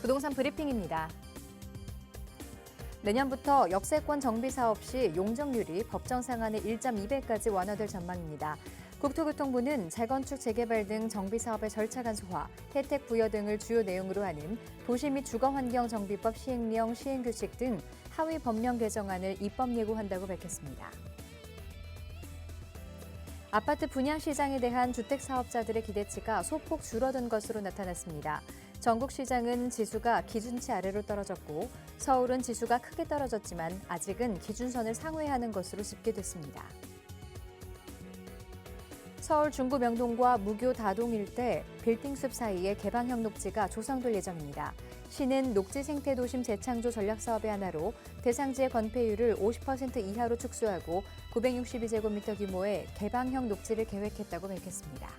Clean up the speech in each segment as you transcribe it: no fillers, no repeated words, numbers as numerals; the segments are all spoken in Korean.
부동산 브리핑입니다. 내년부터 역세권 정비 사업 시 용적률이 법정 상한의 1.2배까지 완화될 전망입니다. 국토교통부는 재건축, 재개발 등 정비 사업의 절차 간소화, 혜택 부여 등을 주요 내용으로 하는 도시 및 주거환경정비법 시행령 시행규칙 등 하위 법령 개정안을 입법 예고한다고 밝혔습니다. 아파트 분양 시장에 대한 주택 사업자들의 기대치가 소폭 줄어든 것으로 나타났습니다. 전국 시장은 지수가 기준치 아래로 떨어졌고 서울은 지수가 크게 떨어졌지만 아직은 기준선을 상회하는 것으로 집계됐습니다. 서울 중구 명동과 무교 다동 일대 빌딩숲 사이에 개방형 녹지가 조성될 예정입니다. 시는 녹지 생태도심 재창조 전략 사업의 하나로 대상지의 건폐율을 50% 이하로 축소하고 962제곱미터 규모의 개방형 녹지를 계획했다고 밝혔습니다.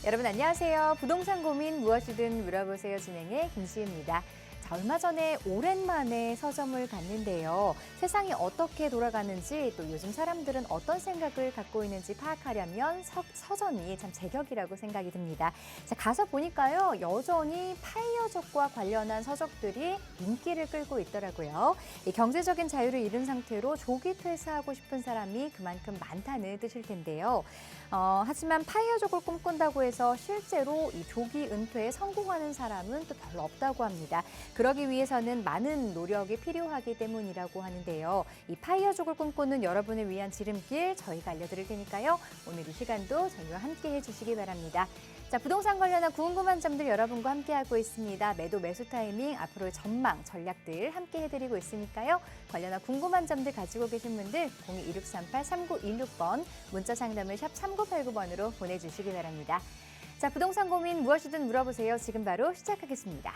여러분 안녕하세요. 부동산 고민 무엇이든 물어보세요 진행의 김수희입니다. 얼마 전에 오랜만에 서점을 갔는데요. 세상이 어떻게 돌아가는지 또 요즘 사람들은 어떤 생각을 갖고 있는지 파악하려면 서점이 참 제격이라고 생각이 듭니다. 자, 가서 보니까요. 여전히 파이어족과 관련한 서적들이 인기를 끌고 있더라고요. 이 경제적인 자유를 잃은 상태로 조기 퇴사하고 싶은 사람이 그만큼 많다는 뜻일 텐데요. 하지만 파이어족을 꿈꾼다고 해서 실제로 이 조기 은퇴에 성공하는 사람은 또 별로 없다고 합니다. 그러기 위해서는 많은 노력이 필요하기 때문이라고 하는데요. 이 파이어족을 꿈꾸는 여러분을 위한 지름길 저희가 알려드릴 테니까요. 오늘 이 시간도 저희와 함께 해주시기 바랍니다. 자, 부동산 관련한 궁금한 점들 여러분과 함께하고 있습니다. 매도 매수 타이밍, 앞으로의 전망, 전략들 함께 해드리고 있으니까요. 관련한 궁금한 점들 가지고 계신 분들 02-2638-3916번 문자 상담을 샵 3989번으로 보내주시기 바랍니다. 자, 부동산 고민 무엇이든 물어보세요. 지금 바로 시작하겠습니다.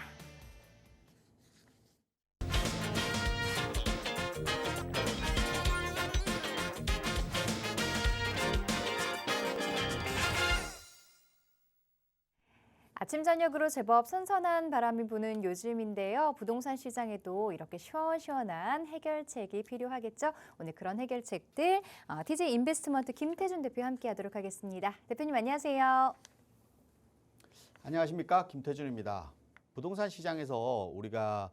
아침 저녁으로 제법 선선한 바람이 부는 요즘인데요. 부동산 시장에도 이렇게 시원시원한 해결책이 필요하겠죠. 오늘 그런 해결책들 TJ 인베스트먼트 김태준 대표와 함께하도록 하겠습니다. 대표님 안녕하세요. 안녕하십니까, 김태준입니다. 부동산 시장에서 우리가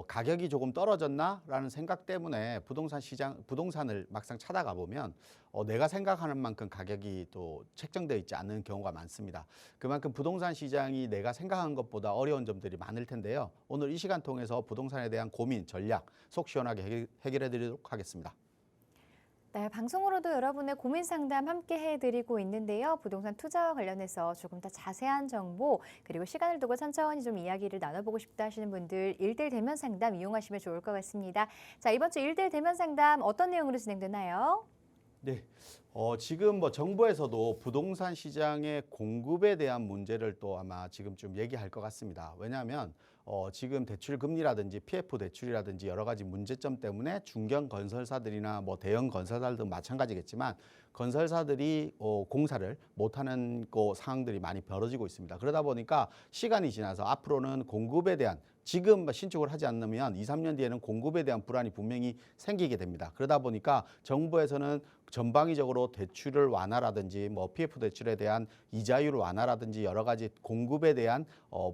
가격이 조금 떨어졌나라는 생각 때문에 부동산을 막상 찾아가 보면 내가 생각하는 만큼 가격이 또 책정되어 있지 않는 경우가 많습니다. 그만큼 부동산 시장이 내가 생각한 것보다 어려운 점들이 많을 텐데요. 오늘 이 시간 통해서 부동산에 대한 고민, 전략 속 시원하게 해결해 드리도록 하겠습니다. 네, 방송으로도 여러분의 고민 상담 함께 해드리고 있는데요. 부동산 투자와 관련해서 조금 더 자세한 정보 그리고 시간을 두고 천천히 좀 이야기를 나눠보고 싶다 하시는 분들 1대1 대면 상담 이용하시면 좋을 것 같습니다. 자, 이번 주 1대1 대면 상담 어떤 내용으로 진행되나요? 네, 지금 정부에서도 부동산 시장의 공급에 대한 문제를 또 아마 지금쯤 얘기할 것 같습니다. 왜냐하면 지금 대출 금리라든지 PF 대출이라든지 여러 가지 문제점 때문에 중견 건설사들이나 대형 건설사들도 마찬가지겠지만 건설사들이 공사를 못하는 상황들이 많이 벌어지고 있습니다. 그러다 보니까 시간이 지나서 앞으로는 공급에 대한 지금 신축을 하지 않으면 2, 3년 뒤에는 공급에 대한 불안이 분명히 생기게 됩니다. 그러다 보니까 정부에서는 전방위적으로 대출을 완화라든지 PF 대출에 대한 이자율 완화라든지 여러 가지 공급에 대한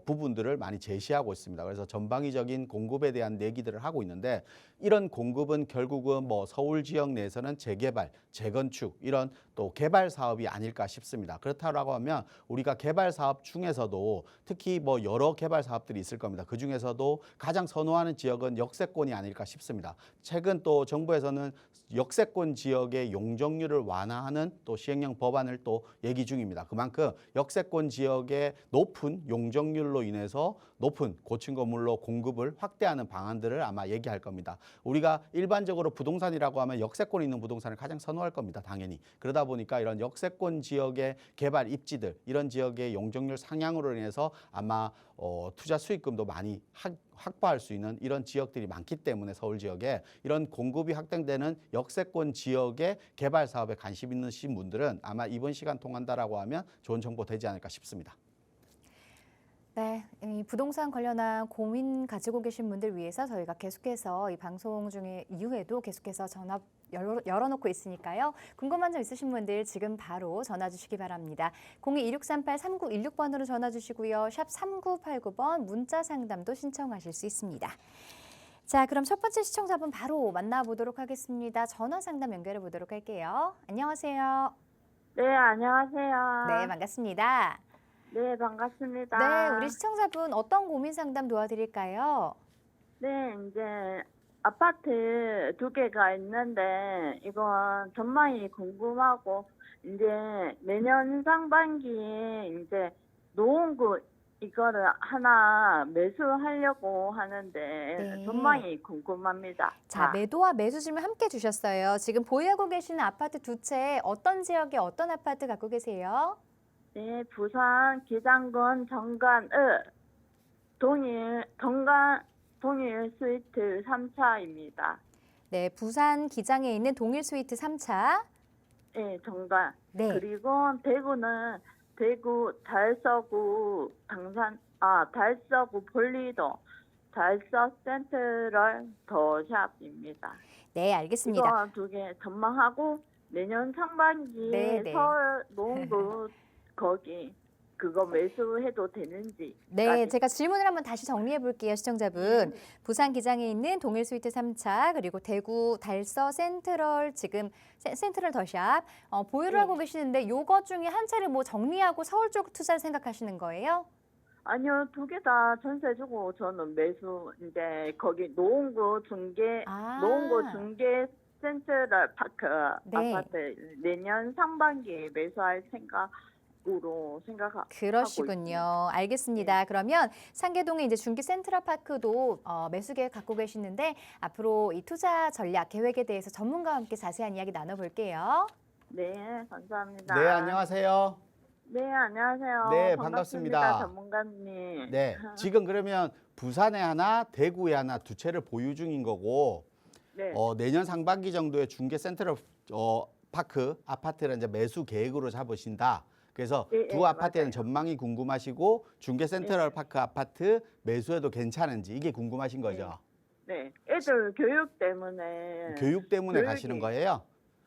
부분들을 많이 제시하고 있습니다. 그래서 전방위적인 공급에 대한 얘기들을 하고 있는데 이런 공급은 결국은 서울 지역 내에서는 재개발, 재건축 이런 또 개발 사업이 아닐까 싶습니다. 그렇다고 하면 우리가 개발 사업 중에서도 특히 여러 개발 사업들이 있을 겁니다. 그 중에서도 가장 선호하는 지역은 역세권이 아닐까 싶습니다. 최근 또 정부에서는 역세권 지역의 용적률을 완화하는 또 시행령 법안을 또 얘기 중입니다. 그만큼 역세권 지역의 높은 용적률로 인해서 높은 고층 건물로 공급을 확대하는 방안들을 아마 얘기할 겁니다. 우리가 일반적으로 부동산이라고 하면 역세권 있는 부동산을 가장 선호할 겁니다. 당연히. 그러다 보니까 이런 역세권 지역의 개발 입지들, 이런 지역의 용적률 상향으로 인해서 아마 투자 수익금도 많이 확보할 수 있는 이런 지역들이 많기 때문에 서울 지역에 이런 공급이 확대되는 역세권 지역의 개발 사업에 관심 있으신 분들은 아마 이번 시간 통한다라고 하면 좋은 정보 되지 않을까 싶습니다. 네, 이 부동산 관련한 고민 가지고 계신 분들 위해서 저희가 계속해서 이 방송 중에 이후에도 계속해서 전화 열어놓고 있으니까요. 궁금한 점 있으신 분들 지금 바로 전화 주시기 바랍니다. 02-2638-3916번으로 전화 주시고요. 샵 3989번 문자 상담도 신청하실 수 있습니다. 자, 그럼 첫 번째 시청자분 바로 만나보도록 하겠습니다. 전화 상담 연결해 보도록 할게요. 안녕하세요. 네, 안녕하세요. 네, 반갑습니다. 네, 반갑습니다. 네, 우리 시청자분 어떤 고민 상담 도와드릴까요? 네, 이제 아파트 2개가 있는데 이건 전망이 궁금하고 이제 내년 상반기에 이제 노원구 이거를 하나 매수하려고 하는데 네. 전망이 궁금합니다. 자, 매도와 매수 질문 함께 주셨어요. 지금 보유하고 계시는 아파트 두 채 어떤 지역에 어떤 아파트 갖고 계세요? 네, 부산 기장군 정관의 동일 스위트 3차입니다. 네, 부산 기장에 있는 동일 스위트 3차. 네, 정관. 네. 그리고 대구는 대구 달서구 달서구 볼리도 달서 센트럴 더샵입니다. 네, 알겠습니다. 이거 2개 전망하고 내년 상반기에 네, 네. 서울 노원구 거기 그거 매수해도 되는지. 네, 제가 질문을 한번 다시 정리해 볼게요, 시청자분. 부산 기장에 있는 동일 스위트 3차, 그리고 대구 달서 센트럴, 지금 센트럴 더샵 보유를 네. 하고 계시는데 요거 중에 한 채를 뭐 정리하고 서울 쪽 투자를 생각하시는 거예요? 아니요, 2개 다 전세 주고 저는 매수 이제 거기 노원구 중계 센트럴 파크 네. 아파트 내년 상반기에 매수할 생각으로 생각하고 그러시군요. 알겠습니다. 그러면 상계동에 이제 중기 센트럴파크도 매수 계획 갖고 계시는데 앞으로 이 투자 전략 계획에 대해서 전문가와 함께 자세한 이야기 나눠볼게요. 네, 감사합니다. 네, 안녕하세요. 네, 안녕하세요. 네, 반갑습니다. 전문가님. 네, 지금 그러면 부산에 하나, 대구에 하나 두 채를 보유 중인 거고 네. 내년 상반기 정도에 중계 센트럴 파크 아파트를 이제 매수 계획으로 잡으신다. 그래서 예, 두 예, 아파트에는 맞아요. 전망이 궁금하시고 중계 센트럴 파크 아파트 매수해도 괜찮은지 이게 궁금하신 거죠. 네, 애들 교육 때문에. 교육 때문에 교육이- 가시는 거예요?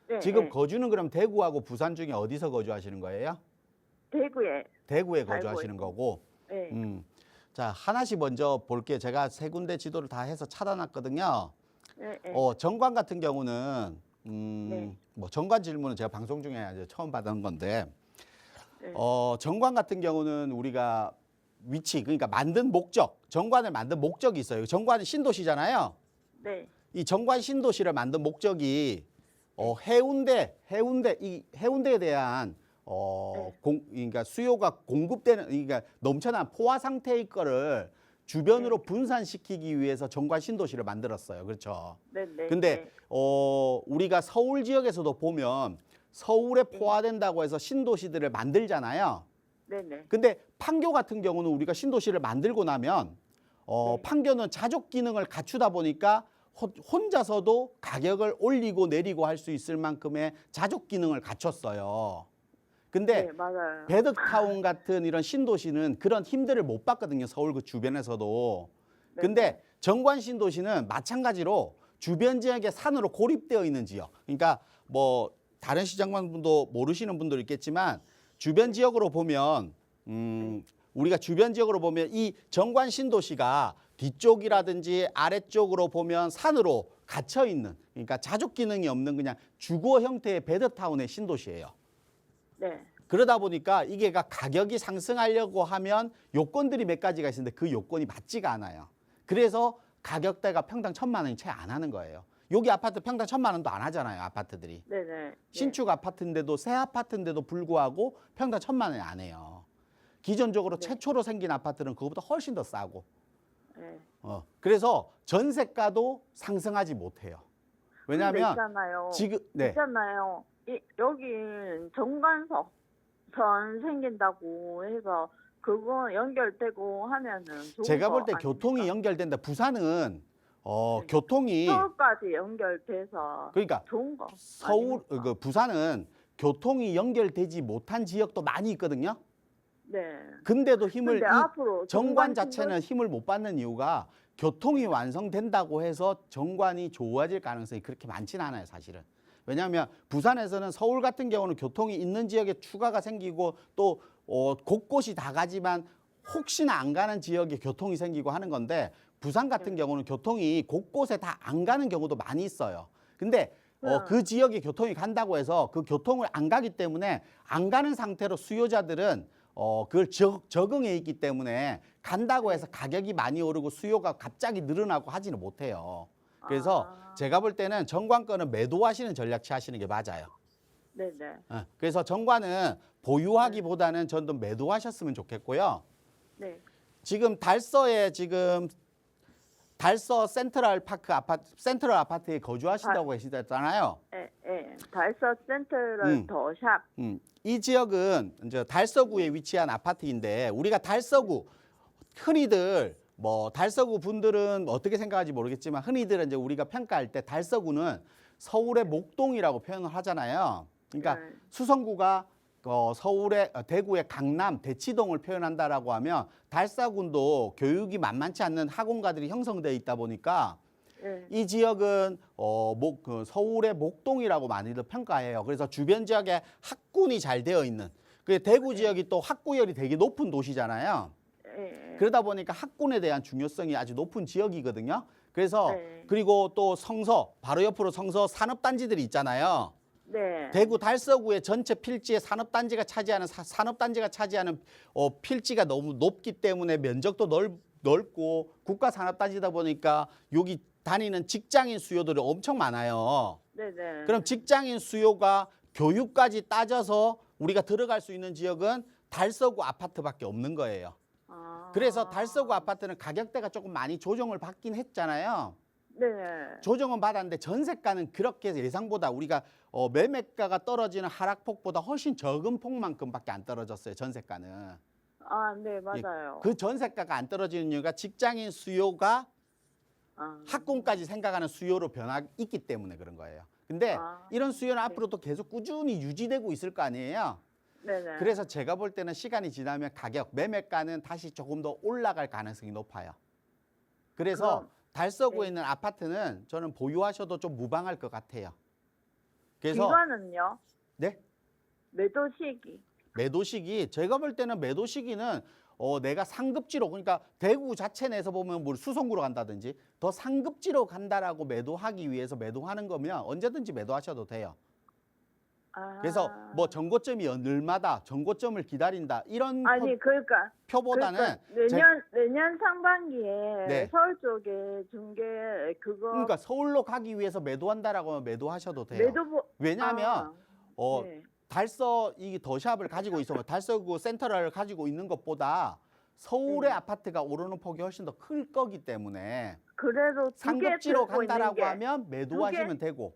네, 지금 네. 거주는 그럼 대구하고 부산 중에 어디서 거주하시는 거예요? 대구에. 대구에 살고 거주하시는 있고. 거고. 네. 자, 하나씩 먼저 볼게요. 제가 세 군데 지도를 다 해서 찾아놨거든요. 네, 네. 정관 같은 경우는 네. 뭐 정관 질문은 제가 방송 중에 이제 처음 받은 건데 네. 정관 같은 경우는 우리가 위치 그러니까 만든 목적, 정관을 만든 목적이 있어요. 정관은 신도시잖아요. 네. 이 정관 신도시를 만든 목적이 해운대에 대한 그러니까 수요가 공급되는 그러니까 넘쳐난 포화 상태의 거를 주변으로 분산시키기 위해서 정관 신도시를 만들었어요. 그렇죠? 네, 네. 근데 우리가 서울 지역에서도 보면 서울에 포화된다고 해서 신도시들을 만들잖아요. 네, 네. 근데 판교 같은 경우는 우리가 신도시를 만들고 나면 네. 판교는 자족 기능을 갖추다 보니까 혼자서도 가격을 올리고 내리고 할 수 있을 만큼의 자족 기능을 갖췄어요. 근데 네, 맞아요. 베드타운 같은 이런 신도시는 그런 힘들을 못 받거든요. 서울 그 주변에서도. 네, 근데 정관 신도시는 마찬가지로 주변 지역에 산으로 고립되어 있는 지역. 그러니까 뭐 다른 시장관분도 모르시는 분도 있겠지만 주변 지역으로 보면 우리가 주변 지역으로 보면 이 정관 신도시가 뒤쪽이라든지 아래쪽으로 보면 산으로 갇혀 있는 그러니까 자족 기능이 없는 그냥 주거 형태의 베드타운의 신도시예요. 네. 그러다 보니까 이게 가격이 상승하려고 하면 요건들이 몇 가지가 있는데 그 요건이 맞지가 않아요. 그래서 가격대가 평당 1,000만 원이 채 안 하는 거예요. 여기 아파트 평당 1,000만 원도 안 하잖아요. 아파트들이. 네, 네. 신축 아파트인데도 새 아파트인데도 불구하고 평당 1,000만 원이 안 해요. 기존적으로 네. 최초로 생긴 아파트는 그거보다 훨씬 더 싸고. 네. 그래서 전세가도 상승하지 못해요. 왜냐하면 있잖아요. 지금 네. 있잖아요. 여기 정관선 생긴다고 해서 그거 연결되고 하면은 좋은 제가 볼 때 거 교통이 아닙니까? 연결된다. 부산은 네. 교통이 서울까지 연결돼서 그러니까 좋은 거 서울 아닙니까? 부산은 교통이 연결되지 못한 지역도 많이 있거든요. 네. 근데도 힘을 근데 이 앞으로 정관 정관 자체는 힘을 못 받는 이유가 교통이 완성된다고 해서 정관이 좋아질 가능성이 그렇게 많지는 않아요, 사실은. 왜냐하면 부산에서는 서울 같은 경우는 교통이 있는 지역에 추가가 생기고 또 곳곳이 다 가지만 혹시나 안 가는 지역에 교통이 생기고 하는 건데 부산 같은 경우는 교통이 곳곳에 다 안 가는 경우도 많이 있어요. 근데 그 지역에 교통이 간다고 해서 그 교통을 안 가기 때문에 안 가는 상태로 수요자들은 그걸 적응해 있기 때문에 간다고 해서 가격이 많이 오르고 수요가 갑자기 늘어나고 하지는 못해요. 그래서 제가 볼 때는 정관권은 매도하시는 전략 취하시는 게 맞아요. 네네. 그래서 정관은 보유하기보다는 전도 매도하셨으면 좋겠고요. 네. 지금 달서에 지금 달서 센트럴 아파트에 거주하신다고 계시잖아요. 예, 예. 달서 센트럴 더샵. 이 지역은 이제 달서구에 위치한 아파트인데 우리가 달서구 흔히들 뭐 달서구 분들은 어떻게 생각하지 모르겠지만 흔히들 이제 우리가 평가할 때 달서구는 서울의 목동이라고 표현을 하잖아요. 그러니까 네. 수성구가 서울의 대구의 강남 대치동을 표현한다라고 하면 달서구도 교육이 만만치 않는 학원가들이 형성되어 있다 보니까 예. 이 지역은 서울의 목동이라고 많이들 평가해요. 그래서 주변 지역에 학군이 잘 되어 있는. 대구 지역이 또 학구열이 되게 높은 도시잖아요. 예. 그러다 보니까 학군에 대한 중요성이 아주 높은 지역이거든요. 그래서 네. 그리고 또 성서 바로 옆으로 성서 산업단지들이 있잖아요. 네. 대구 달서구의 전체 필지의 산업단지가 차지하는 필지가 너무 높기 때문에 면적도 넓고 국가산업단지다 보니까 여기 다니는 직장인 수요들이 엄청 많아요. 네네. 그럼 직장인 수요가 교육까지 따져서 우리가 들어갈 수 있는 지역은 달서구 아파트밖에 없는 거예요. 그래서 달서구 아파트는 가격대가 조금 많이 조정을 받긴 했잖아요. 네. 조정은 받았는데 전세가는 그렇게 예상보다 우리가 매매가가 떨어지는 하락폭보다 훨씬 적은 폭만큼밖에 안 떨어졌어요. 전세가는. 네, 맞아요. 그 전세가가 안 떨어지는 이유가 직장인 수요가 아, 학군까지 생각하는 수요로 있기 때문에 그런 거예요. 근데 이런 수요는 앞으로도 계속 꾸준히 유지되고 있을 거 아니에요. 네네. 그래서 제가 볼 때는 시간이 지나면 매매가는 다시 조금 더 올라갈 가능성이 높아요. 그래서 달서구에 있는 아파트는 저는 보유하셔도 좀 무방할 것 같아요. 그래서 기간은요? 네? 매도 시기. 매도 시기 제가 볼 때는 매도 시기는 내가 상급지로 그러니까 대구 자체 내에서 보면 뭐 수성구로 간다든지 더 상급지로 간다라고 매도하기 위해서 매도하는 거면 언제든지 매도하셔도 돼요. 그래서 뭐 정고점이 늘마다 정고점을 기다린다 이런 그러니까 표보다는 내년 상반기에 네. 서울 쪽에 중개 그러니까 서울로 가기 위해서 매도한다라고 하면 매도하셔도 돼요. 왜냐하면 네. 달서 이 더샵을 가지고 있으면 달서구 센터를 가지고 있는 것보다 서울의 아파트가 오르는 폭이 훨씬 더 클 거기 때문에 그래도 상급지로 간다라고 하면 매도하시면 되고.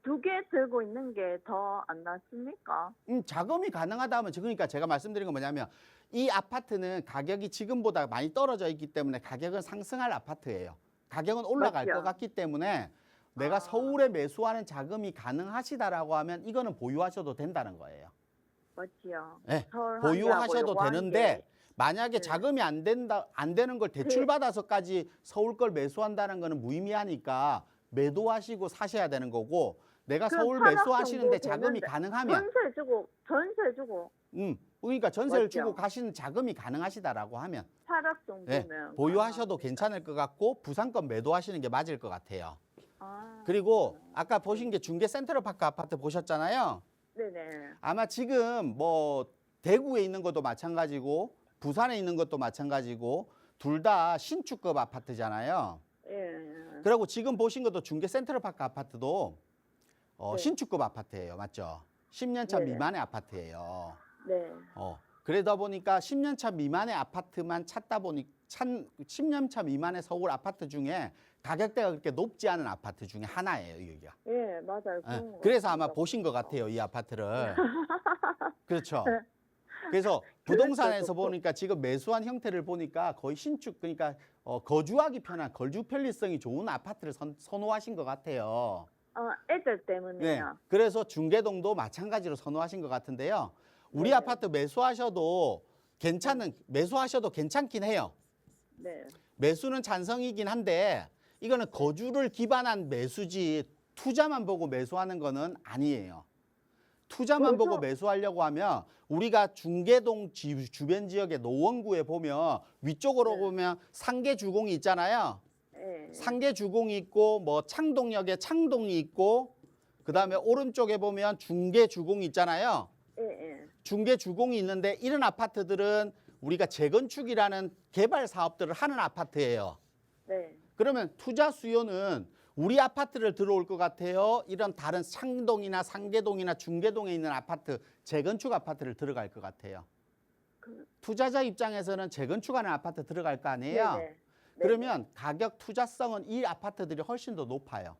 2개 들고 있는 게 더 안 낫습니까? 자금이 가능하다면 그러니까 제가 말씀드린 건 뭐냐면 이 아파트는 가격이 지금보다 많이 떨어져 있기 때문에 가격은 상승할 아파트예요. 가격은 올라갈 맞죠. 것 같기 때문에 내가 서울에 매수하는 자금이 가능하시다라고 하면 이거는 보유하셔도 된다는 거예요. 맞지요. 네, 서울 보유하셔도 한개하고 되는데 만약에 네. 자금이 안 되는 걸 대출받아서까지 서울 걸 매수한다는 거는 무의미하니까 매도하시고 사셔야 되는 거고 내가 서울 매수하시는데 자금이 가능하면 전세 주고 그러니까 전세를 맞죠. 주고 가시는 자금이 가능하시다라고 하면 8억 정도면 보유하셔도 괜찮을 것 같고 부산권 매도하시는 게 맞을 것 같아요. 아, 그리고 아까 보신 게 중계 센트럴파크 아파트 보셨잖아요. 네네. 아마 지금 뭐 대구에 있는 것도 마찬가지고 부산에 있는 것도 마찬가지고 둘 다 신축급 아파트잖아요. 예. 그리고 지금 보신 것도 중계 센트럴파크 아파트도 네. 신축급 아파트예요. 맞죠? 10년 차 네네. 미만의 아파트예요. 네. 그러다 보니까 10년 차 미만의 아파트만 찾다 보니 10년 차 미만의 서울 아파트 중에 가격대가 그렇게 높지 않은 아파트 중에 하나예요, 여기가. 예, 맞아요. 그래서 아마 보신 것 같아요, 이 아파트를. 그렇죠. 그래서 부동산에서 보니까 지금 매수한 형태를 보니까 거의 신축, 그러니까 거주하기 편한, 거주 편리성이 좋은 아파트를 선호하신 것 같아요. 애들 때문에요. 네. 그래서 중계동도 마찬가지로 선호하신 것 같은데요. 우리 네. 아파트 매수하셔도 매수하셔도 괜찮긴 해요. 네. 매수는 찬성이긴 한데 이거는 거주를 기반한 매수지 투자만 보고 매수하는 거는 아니에요. 투자만 그렇죠. 보고 매수하려고 하면 우리가 중계동 주변 지역의 노원구에 보면 위쪽으로 네. 보면 상계 주공이 있잖아요. 예. 상계 주공이 있고 뭐 창동역에 창동이 있고 그다음에 오른쪽에 보면 중계 주공이 있잖아요. 예. 예. 중개 주공이 있는데 이런 아파트들은 우리가 재건축이라는 개발 사업들을 하는 아파트예요. 네. 그러면 투자 수요는 우리 아파트를 들어올 것 같아요? 이런 다른 창동이나 상계동이나 중계동에 있는 아파트, 재건축 아파트를 들어갈 것 같아요? 그- 투자자 입장에서는 재건축하는 아파트 들어갈 거 아니에요? 네네. 그러면 가격 투자성은 이 아파트들이 훨씬 더 높아요.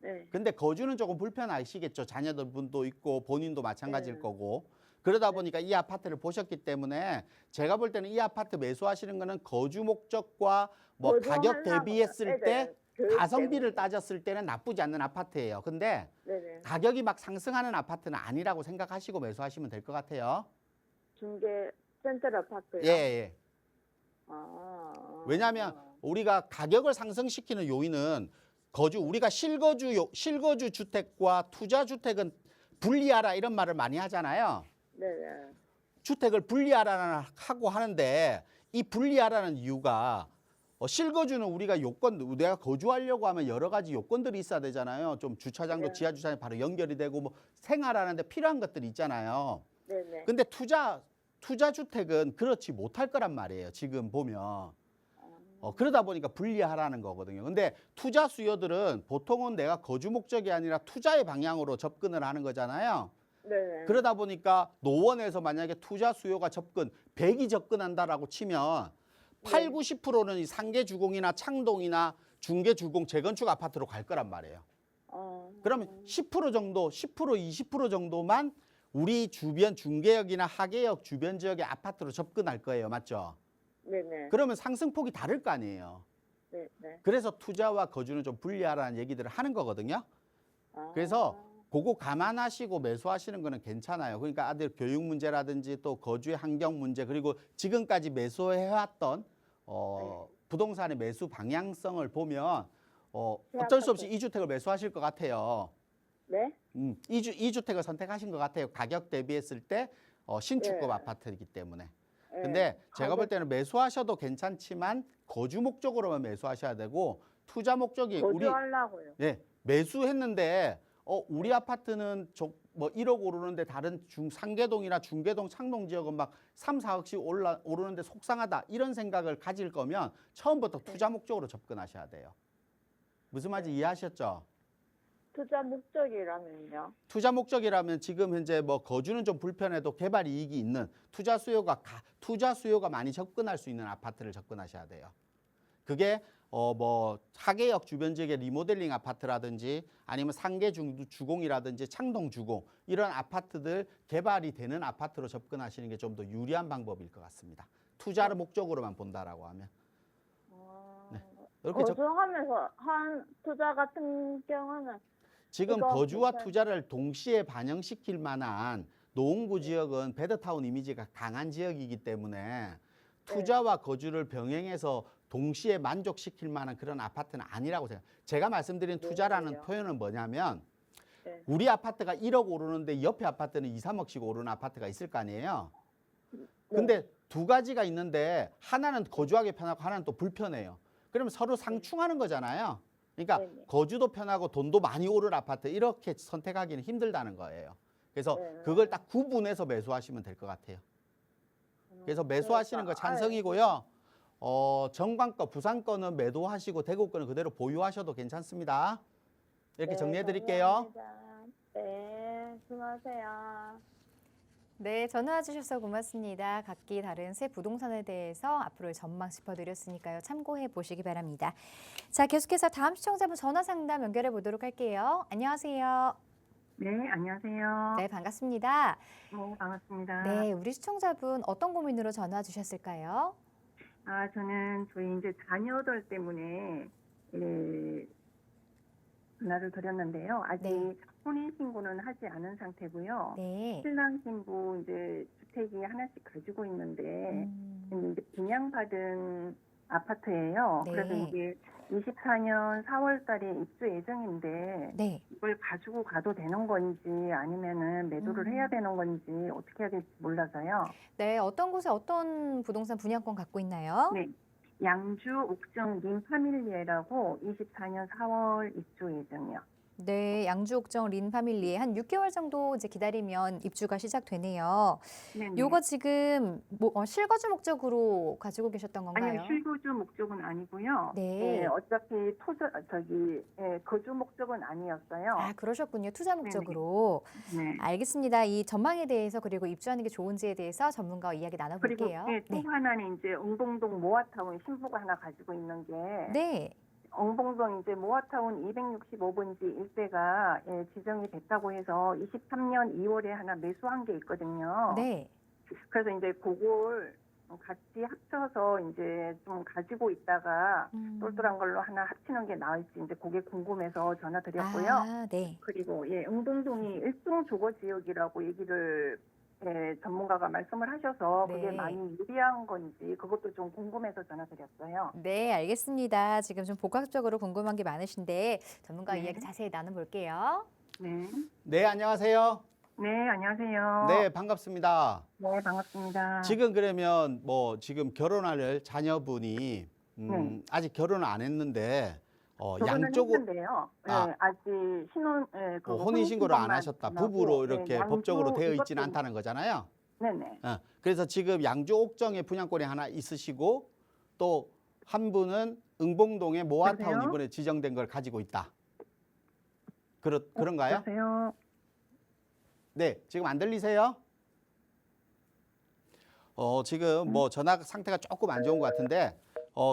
네. 근데 거주는 조금 불편하시겠죠. 자녀들 분도 있고 본인도 마찬가지일 네. 거고. 그러다 보니까 이 아파트를 보셨기 때문에 제가 볼 때는 이 아파트 매수하시는 거는 거주 목적과 뭐 가격 거주하려고 대비했을 때 애들 교육 가성비를 때문에. 따졌을 때는 나쁘지 않는 아파트예요. 근데 네네. 가격이 막 상승하는 아파트는 아니라고 생각하시고 매수하시면 될 것 같아요. 중계 센트럴 아파트요. 예, 예. 아. 왜냐하면 우리가 가격을 상승시키는 요인은 우리가 실거주 주택과 투자 주택은 분리하라 이런 말을 많이 하잖아요. 네네. 주택을 분리하라고 하는데 이 분리하라는 이유가 실거주는 우리가 내가 거주하려고 하면 여러 가지 요건들이 있어야 되잖아요. 좀 주차장도 네. 지하 주차장에 바로 연결이 되고 뭐 생활하는데 필요한 것들이 있잖아요. 네네. 근데 투자 주택은 그렇지 못할 거란 말이에요. 지금 보면. 그러다 보니까 분리하라는 거거든요. 근데 투자 수요들은 보통은 내가 거주 목적이 아니라 투자의 방향으로 접근을 하는 거잖아요. 네네. 그러다 보니까 노원에서 만약에 투자 수요가 100이 접근한다라고 치면 8, 90%는 이 상계 주공이나 창동이나 중개 주공 재건축 아파트로 갈 거란 말이에요. 그러면 10% 정도, 10%, 20% 정도만 우리 주변 중개역이나 하계역 주변 지역의 아파트로 접근할 거예요. 맞죠? 네네. 그러면 상승폭이 다를 거 아니에요. 네네. 그래서 투자와 거주는 좀 분리하라는 얘기들을 하는 거거든요. 그래서 그거 감안하시고 매수하시는 거는 괜찮아요. 그러니까 아들 교육 문제라든지 또 거주의 환경 문제 그리고 지금까지 매수해왔던 부동산의 매수 방향성을 보면 어쩔 수 없이 2주택을 매수하실 것 같아요. 네? 2주택을 선택하신 것 같아요. 가격 대비했을 때 신축급 네. 아파트이기 때문에. 네. 근데 제가 볼 때는 매수하셔도 괜찮지만 거주 목적으로만 매수하셔야 되고 투자 목적이 거주하려고요. 매수했는데 우리 아파트는 뭐 1억 오르는데 다른 상계동이나 중계동 창동 지역은 막 3, 4억씩 오르는데 속상하다 이런 생각을 가질 거면 처음부터 투자 목적으로 접근하셔야 돼요. 무슨 말인지 이해하셨죠? 투자 목적이라면요? 투자 목적이라면 지금 현재 뭐 거주는 좀 불편해도 개발 이익이 있는 투자 수요가 많이 접근할 수 있는 아파트를 접근하셔야 돼요. 그게 뭐 하계역 주변 지역의 리모델링 아파트라든지 아니면 상계 주공이라든지 창동 주공 이런 아파트들 개발이 되는 아파트로 접근하시는 게 좀 더 유리한 방법일 것 같습니다. 투자를 목적으로만 본다라고 하면. 네. 이렇게 거주하면서 한 투자 같은 경우는 지금 이거 거주와 괜찮- 투자를 동시에 반영시킬 만한 노원구 지역은 베드타운 이미지가 강한 지역이기 때문에 투자와 거주를 병행해서 동시에 만족시킬 만한 그런 아파트는 아니라고 생각해요. 제가 말씀드린 투자라는 그래요? 표현은 뭐냐면 네. 우리 아파트가 1억 오르는데 옆에 아파트는 2, 3억씩 오르는 아파트가 있을 거 아니에요. 근데 두 가지가 있는데 하나는 거주하기 편하고 하나는 또 불편해요. 그러면 서로 상충하는 거잖아요. 그러니까 네네. 거주도 편하고 돈도 많이 오를 아파트 이렇게 선택하기는 힘들다는 거예요. 그래서 네. 그걸 딱 구분해서 매수하시면 될 것 같아요. 그래서 매수하시는 거 찬성이고요. 정관거, 부산거는 매도하시고 대구거는 그대로 보유하셔도 괜찮습니다. 이렇게 정리해 드릴게요. 네, 수고하세요. 네, 전화 주셔서 고맙습니다. 각기 다른 새 부동산에 대해서 앞으로의 전망 짚어드렸으니까요. 참고해 보시기 바랍니다. 자, 계속해서 다음 시청자분 전화 상담 연결해 보도록 할게요. 안녕하세요. 네, 안녕하세요. 네, 반갑습니다. 네, 반갑습니다. 네, 우리 시청자분 어떤 고민으로 전화 주셨을까요? 저는 저희 이제 자녀들 때문에 그 전화를 드렸는데요. 아직 네. 혼인신고는 하지 않은 상태고요. 네. 신랑 신부 이제 주택이 하나씩 가지고 있는데 음. 이제 분양받은 아파트예요. 네. 그래서 이게 24년 4월 달에 입주 예정인데 네. 이걸 가지고 가도 되는 건지 아니면은 매도를 해야 되는 건지 어떻게 해야 될지 몰라서요. 네, 어떤 곳에 어떤 부동산 분양권 갖고 있나요? 네. 양주 옥정 림파밀리에라고 24년 4월 입주 예정이요. 네, 양주옥정 린파밀리에 한 6개월 정도 이제 기다리면 입주가 시작되네요. 네네. 요거 지금 실거주 목적으로 가지고 계셨던 건가요? 아니요, 실거주 목적은 아니고요. 네. 어차피 거주 목적은 아니었어요. 아, 그러셨군요. 투자 목적으로. 네. 알겠습니다. 이 전망에 대해서 그리고 입주하는 게 좋은지에 대해서 전문가와 이야기 그리고 나눠볼게요. 또 하나는 이제 웅봉동 모아타운 신부가 하나 가지고 있는 게 네. 웅봉동 이제 모아타운 265번지 일대가 지정이 됐다고 해서 23년 2월에 하나 매수한 게 있거든요. 네. 그래서 이제 그걸 같이 합쳐서 이제 좀 가지고 있다가 똘똘한 걸로 하나 합치는 게 나을지 이제 그게 궁금해서 전화드렸고요. 아, 네. 그리고 웅봉동이 일종 주거 지역이라고 얘기를 전문가가 말씀을 하셔서 그게 네. 많이 유리한 건지 그것도 좀 궁금해서 전화드렸어요. 네, 알겠습니다. 지금 좀 복합적으로 궁금한 게 많으신데 전문가와 네. 이야기 자세히 나눠볼게요. 네. 네, 안녕하세요. 네, 안녕하세요. 네, 반갑습니다. 네, 반갑습니다. 지금 그러면 뭐 지금 결혼할 자녀분이 네. 아직 결혼을 안 했는데 결혼은 양쪽으로 했는데요. 아. 아직 신혼 혼인신고를 안 하셨다. 부부로 이렇게 양주 법적으로 되어 있지는 이것도- 않다는 거잖아요. 네네. 그래서 지금 양주 옥정에 분양권이 하나 있으시고 또 한 분은 응봉동에 모아타운 여보세요? 이번에 지정된 걸 가지고 있다. 그런가요? 여보세요? 네, 지금 안 들리세요? 지금 뭐 전화 상태가 조금 안 좋은 것 같은데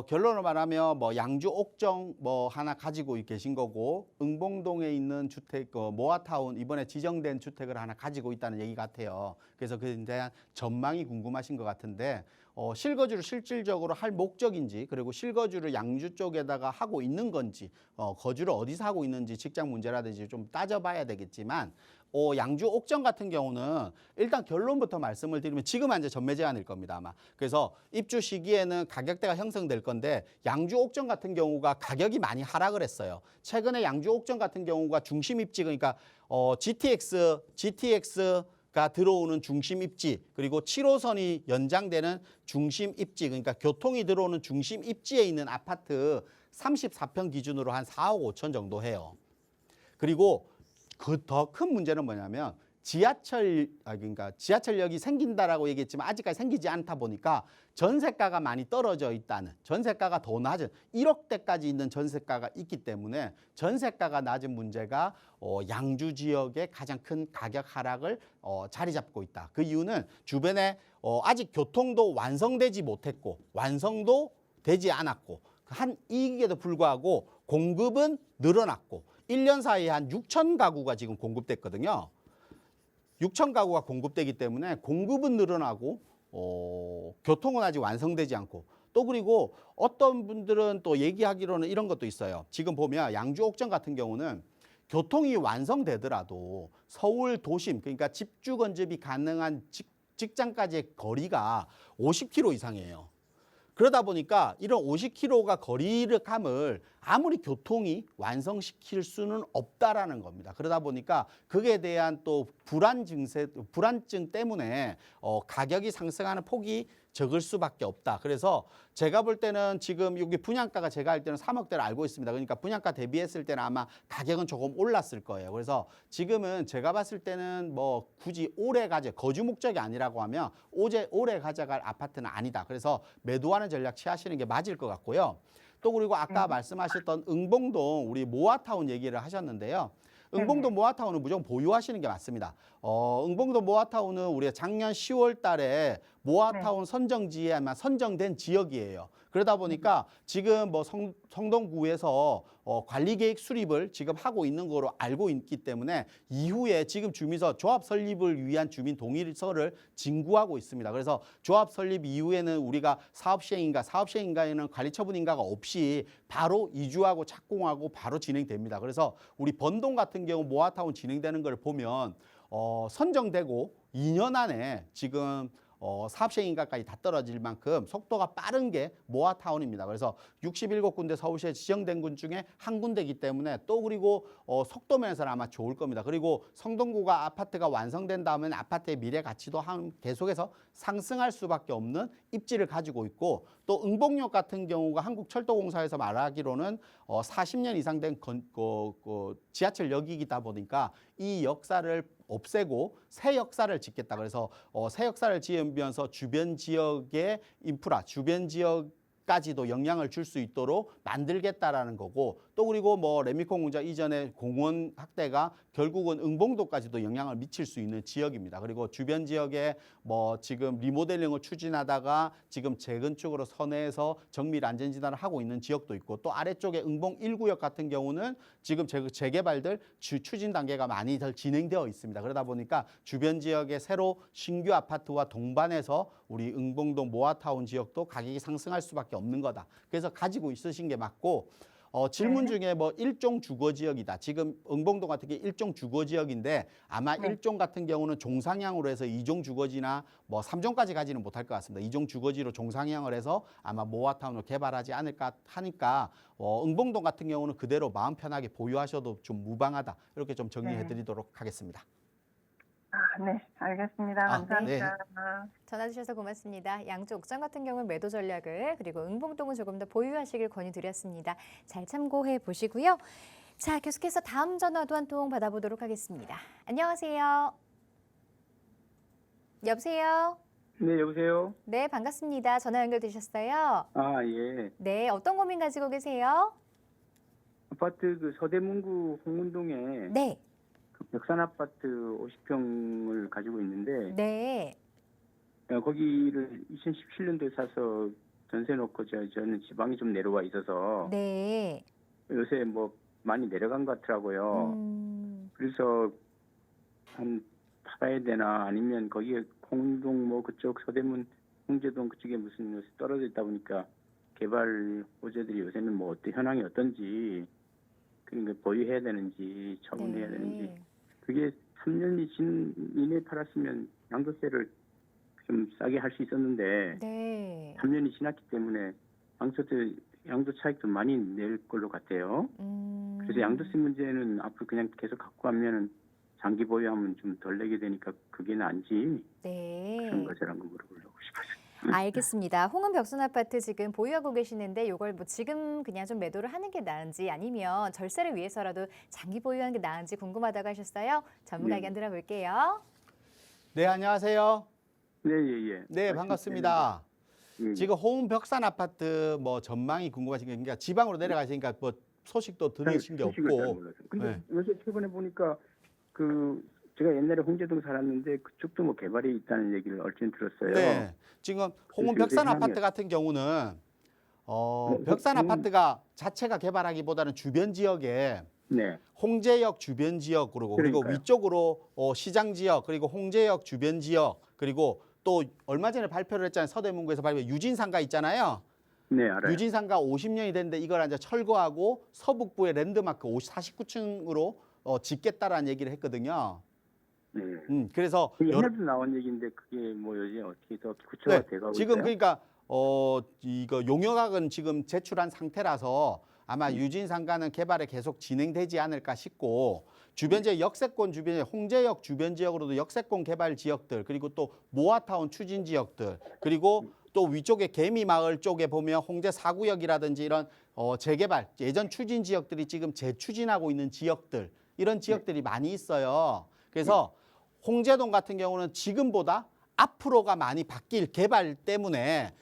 결론을 말하면 뭐 양주 옥정 뭐 하나 가지고 계신 거고 응봉동에 있는 주택 모아타운 이번에 지정된 주택을 하나 가지고 있다는 얘기 같아요. 그래서 그에 대한 전망이 궁금하신 것 같은데 실거주를 실질적으로 할 목적인지 그리고 실거주를 양주 쪽에다가 하고 있는 건지 거주를 어디서 하고 있는지 직장 문제라든지 좀 따져봐야 되겠지만 양주 옥정 같은 경우는 일단 결론부터 말씀을 드리면 지금은 이제 전매 제한일 겁니다 아마. 그래서 입주 시기에는 가격대가 형성될 건데 양주 옥정 같은 경우가 가격이 많이 하락을 했어요. 최근에 양주 옥정 같은 경우가 중심 입지 그러니까 GTX가 들어오는 중심 입지 그리고 7호선이 연장되는 중심 입지 그러니까 교통이 들어오는 중심 입지에 있는 아파트 34평 기준으로 한 4억 5천 정도 해요. 그리고 그 더 큰 문제는 뭐냐면 그러니까 지하철역이 생긴다라고 얘기했지만 아직까지 생기지 않다 보니까 전세가가 많이 떨어져 있다는 전세가가 더 낮은 1억대까지 있는 전세가가 있기 때문에 전세가가 낮은 문제가 양주 지역의 가장 큰 가격 하락을 자리 잡고 있다. 그 이유는 주변에 아직 교통도 완성되지 못했고 완성도 되지 않았고 한 이익에도 불구하고 공급은 늘어났고 1년 사이에 한 6천 가구가 지금 공급됐거든요. 6천 가구가 공급되기 때문에 공급은 늘어나고 교통은 아직 완성되지 않고 또 그리고 어떤 분들은 또 얘기하기로는 이런 것도 있어요. 지금 보면 양주 옥정 같은 경우는 교통이 완성되더라도 서울 도심 그러니까 집주 건접이 가능한 직장까지의 거리가 50km 이상이에요. 그러다 보니까 이런 50km가 거리를 감을 아무리 교통이 완성시킬 수는 없다라는 겁니다. 그러다 보니까 그에 대한 또 불안증 때문에 가격이 상승하는 폭이 적을 수밖에 없다. 그래서 제가 볼 때는 지금 여기 분양가가 제가 할 때는 3억대를 알고 있습니다. 그러니까 분양가 대비했을 때는 아마 가격은 조금 올랐을 거예요. 그래서 지금은 제가 봤을 때는 뭐 굳이 오래 거주 목적이 아니라고 하면 오래 가져갈 아파트는 아니다. 그래서 매도하는 전략 취하시는 게 맞을 것 같고요. 또 그리고 아까 말씀하셨던 응봉동 우리 모아타운 얘기를 하셨는데요. 응봉동 모아타운은 무조건 보유하시는 게 맞습니다. 응봉동 모아타운은 우리가 작년 10월 달에 모아타운 선정지에 아마 선정된 지역이에요. 그러다 보니까 지금 뭐 성동구에서 관리계획 수립을 지금 하고 있는 거로 알고 있기 때문에 이후에 지금 주민서 조합 설립을 위한 주민 동의서를 진구하고 있습니다. 그래서 조합 설립 이후에는 우리가 사업 시행인가에는 관리 처분 인가가 없이 바로 이주하고 착공하고 바로 진행됩니다. 그래서 우리 번동 같은 경우 모아타운 진행되는 걸 보면 선정되고 2년 안에 지금 사업 시행인가까지 다 떨어질 만큼 속도가 빠른 게 모아타운입니다. 그래서 67군데 서울시에 지정된 곳 중에 한 군데이기 때문에 또 그리고 속도 면에서는 아마 좋을 겁니다. 그리고 성동구가 아파트가 완성된다면 아파트의 미래 가치도 계속해서 상승할 수밖에 없는 입지를 가지고 있고 또 응봉역 같은 경우가 한국철도공사에서 말하기로는 40년 이상 된 지하철역이다 보니까 이 역사를 없애고 새 역사를 짓겠다. 그래서 새 역사를 지으면서 주변 지역의 인프라, 주변 지역까지도 영향을 줄 수 있도록 만들겠다라는 거고 또 그리고 뭐 레미콘 공장 이전에 공원 확대가 결국은 응봉도까지도 영향을 미칠 수 있는 지역입니다. 그리고 주변 지역에 뭐 지금 리모델링을 추진하다가 지금 재건축으로 선회해서 정밀 안전진단을 하고 있는 지역도 있고 또 아래쪽에 응봉 1구역 같은 경우는 지금 재개발들 추진 단계가 많이 더 진행되어 있습니다. 그러다 보니까 주변 지역에 새로 신규 아파트와 동반해서 우리 응봉동 모아타운 지역도 가격이 상승할 수밖에 없는 거다. 그래서 가지고 있으신 게 맞고 질문 중에 뭐 일종 주거 지역이다. 지금 응봉동 같은 게 일종 주거 지역인데 아마 일종 같은 경우는 종상향으로 해서 2종 주거지나 뭐 3종까지 가지는 못할 것 같습니다. 2종 주거지로 종상향을 해서 아마 모아타운을 개발하지 않을까 하니까 응봉동 같은 경우는 그대로 마음 편하게 보유하셔도 좀 무방하다. 이렇게 좀 정리해 드리도록 하겠습니다. 네, 알겠습니다. 감사합니다. 전화 주셔서 고맙습니다. 양쪽 옥상 같은 경우는 매도 전략을 그리고 응봉동은 조금 더 보유하시길 권유드렸습니다. 잘 참고해 보시고요. 자, 계속해서 다음 전화도 한 통 받아보도록 하겠습니다. 안녕하세요. 여보세요? 네, 여보세요? 네, 반갑습니다. 전화 연결되셨어요? 아, 예. 네, 어떤 고민 가지고 계세요? 아파트 그 서대문구 홍문동에 네, 그 벽산 아파트 50평을 가지고 있는데 네, 거기를 2017년도에 사서 전세 놓고 저는 지방이 좀 내려와 있어서 네. 요새 뭐 많이 내려간 것 같더라고요. 그래서 한 팔아야 되나 아니면 거기에 홍동 뭐 그쪽 서대문 홍제동 그쪽에 무슨 요새 떨어져 있다 보니까 개발 호재들이 요새는 뭐 현황이 어떤지 그러니까 보유해야 되는지 처분해야 되는지 그게 3년이 이내에 팔았으면 양도세를 좀 싸게 할 수 있었는데 네. 3년이 지났기 때문에 양도 차익도 많이 낼 걸로 같아요. 그래서 양도세 문제는 앞으로 그냥 계속 갖고 가면은 장기 보유하면 좀 덜 내게 되니까 그게 나은지 네. 그런 거저런 거 물어보려고 싶어서. 알겠습니다. 홍은 벽순 아파트 지금 보유하고 계시는데 이걸 뭐 지금 그냥 좀 매도를 하는 게 나은지 아니면 절세를 위해서라도 장기 보유하는 게 나은지 궁금하다고 하셨어요. 전문가 의견 들어볼게요. 네, 안녕하세요. 네, 예, 예. 네, 반갑습니다. 예. 지금 호은 벽산 아파트 뭐 전망이 궁금하신 게 그러니까 지방으로 내려가시니까 뭐 소식도 들으신 게 소식을 잘 없고. 몰라서. 근데 네. 요새 최근에 보니까 제가 옛날에 홍제동 살았는데 그쪽도 뭐 개발이 있다는 얘기를 얼핏 들었어요. 네. 지금 홍은 그래서 벽산 요새 아파트 같은 경우는 벽산 아파트가 자체가 개발하기보다는 주변 지역에 네. 홍제역 주변 지역 그리고 그러니까요. 위쪽으로 시장 지역 그리고 홍제역 주변 지역 그리고 또 얼마 전에 발표를 했잖아요. 서대문구에서 발표 유진상가 있잖아요. 네, 알아요. 유진상가 50년이 됐는데 이걸 이제 철거하고 서북부의 랜드마크 49층으로 짓겠다라는 얘기를 했거든요. 네. 그래서 옛날부터 나온 얘기인데 그게 뭐 요즘 어떻게 더 구체화 돼가고 지금 있어요? 그러니까 이거 용역학은 지금 제출한 상태라서 아마 유진상가는 개발에 계속 진행되지 않을까 싶고 주변 지역 역세권 주변에 홍제역 주변 지역으로도 역세권 개발 지역들 그리고 또 모아타운 추진 지역들 그리고 또 위쪽에 개미마을 쪽에 보면 홍제 4구역이라든지 이런 재개발 예전 추진 지역들이 지금 재추진하고 있는 지역들 이런 지역들이 많이 있어요. 그래서 홍제동 같은 경우는 지금보다 앞으로가 많이 바뀔 개발 때문에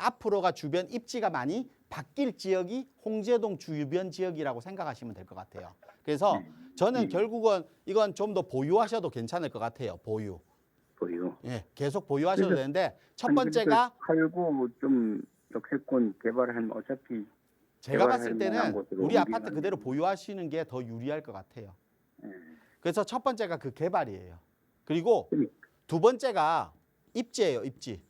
앞으로가 주변 입지가 많이 바뀔 지역이 홍제동 주변 지역이라고 생각하시면 될 것 같아요. 그래서 저는 결국은 이건 좀 더 보유하셔도 괜찮을 것 같아요. 보유. 보유. 예, 계속 보유하셔도 그래서- 되는데 첫 아니, 번째가 팔고 좀 역세권 개발하면 어차피 제가 개발할 봤을 만한 때는 곳으로 우리 아파트 옮기면 그대로 보유하시는 게 더 유리할 것 같아요. 예. 그래서 첫 번째가 그 개발이에요. 그리고 그러니까. 두 번째가 입지예요, 입지.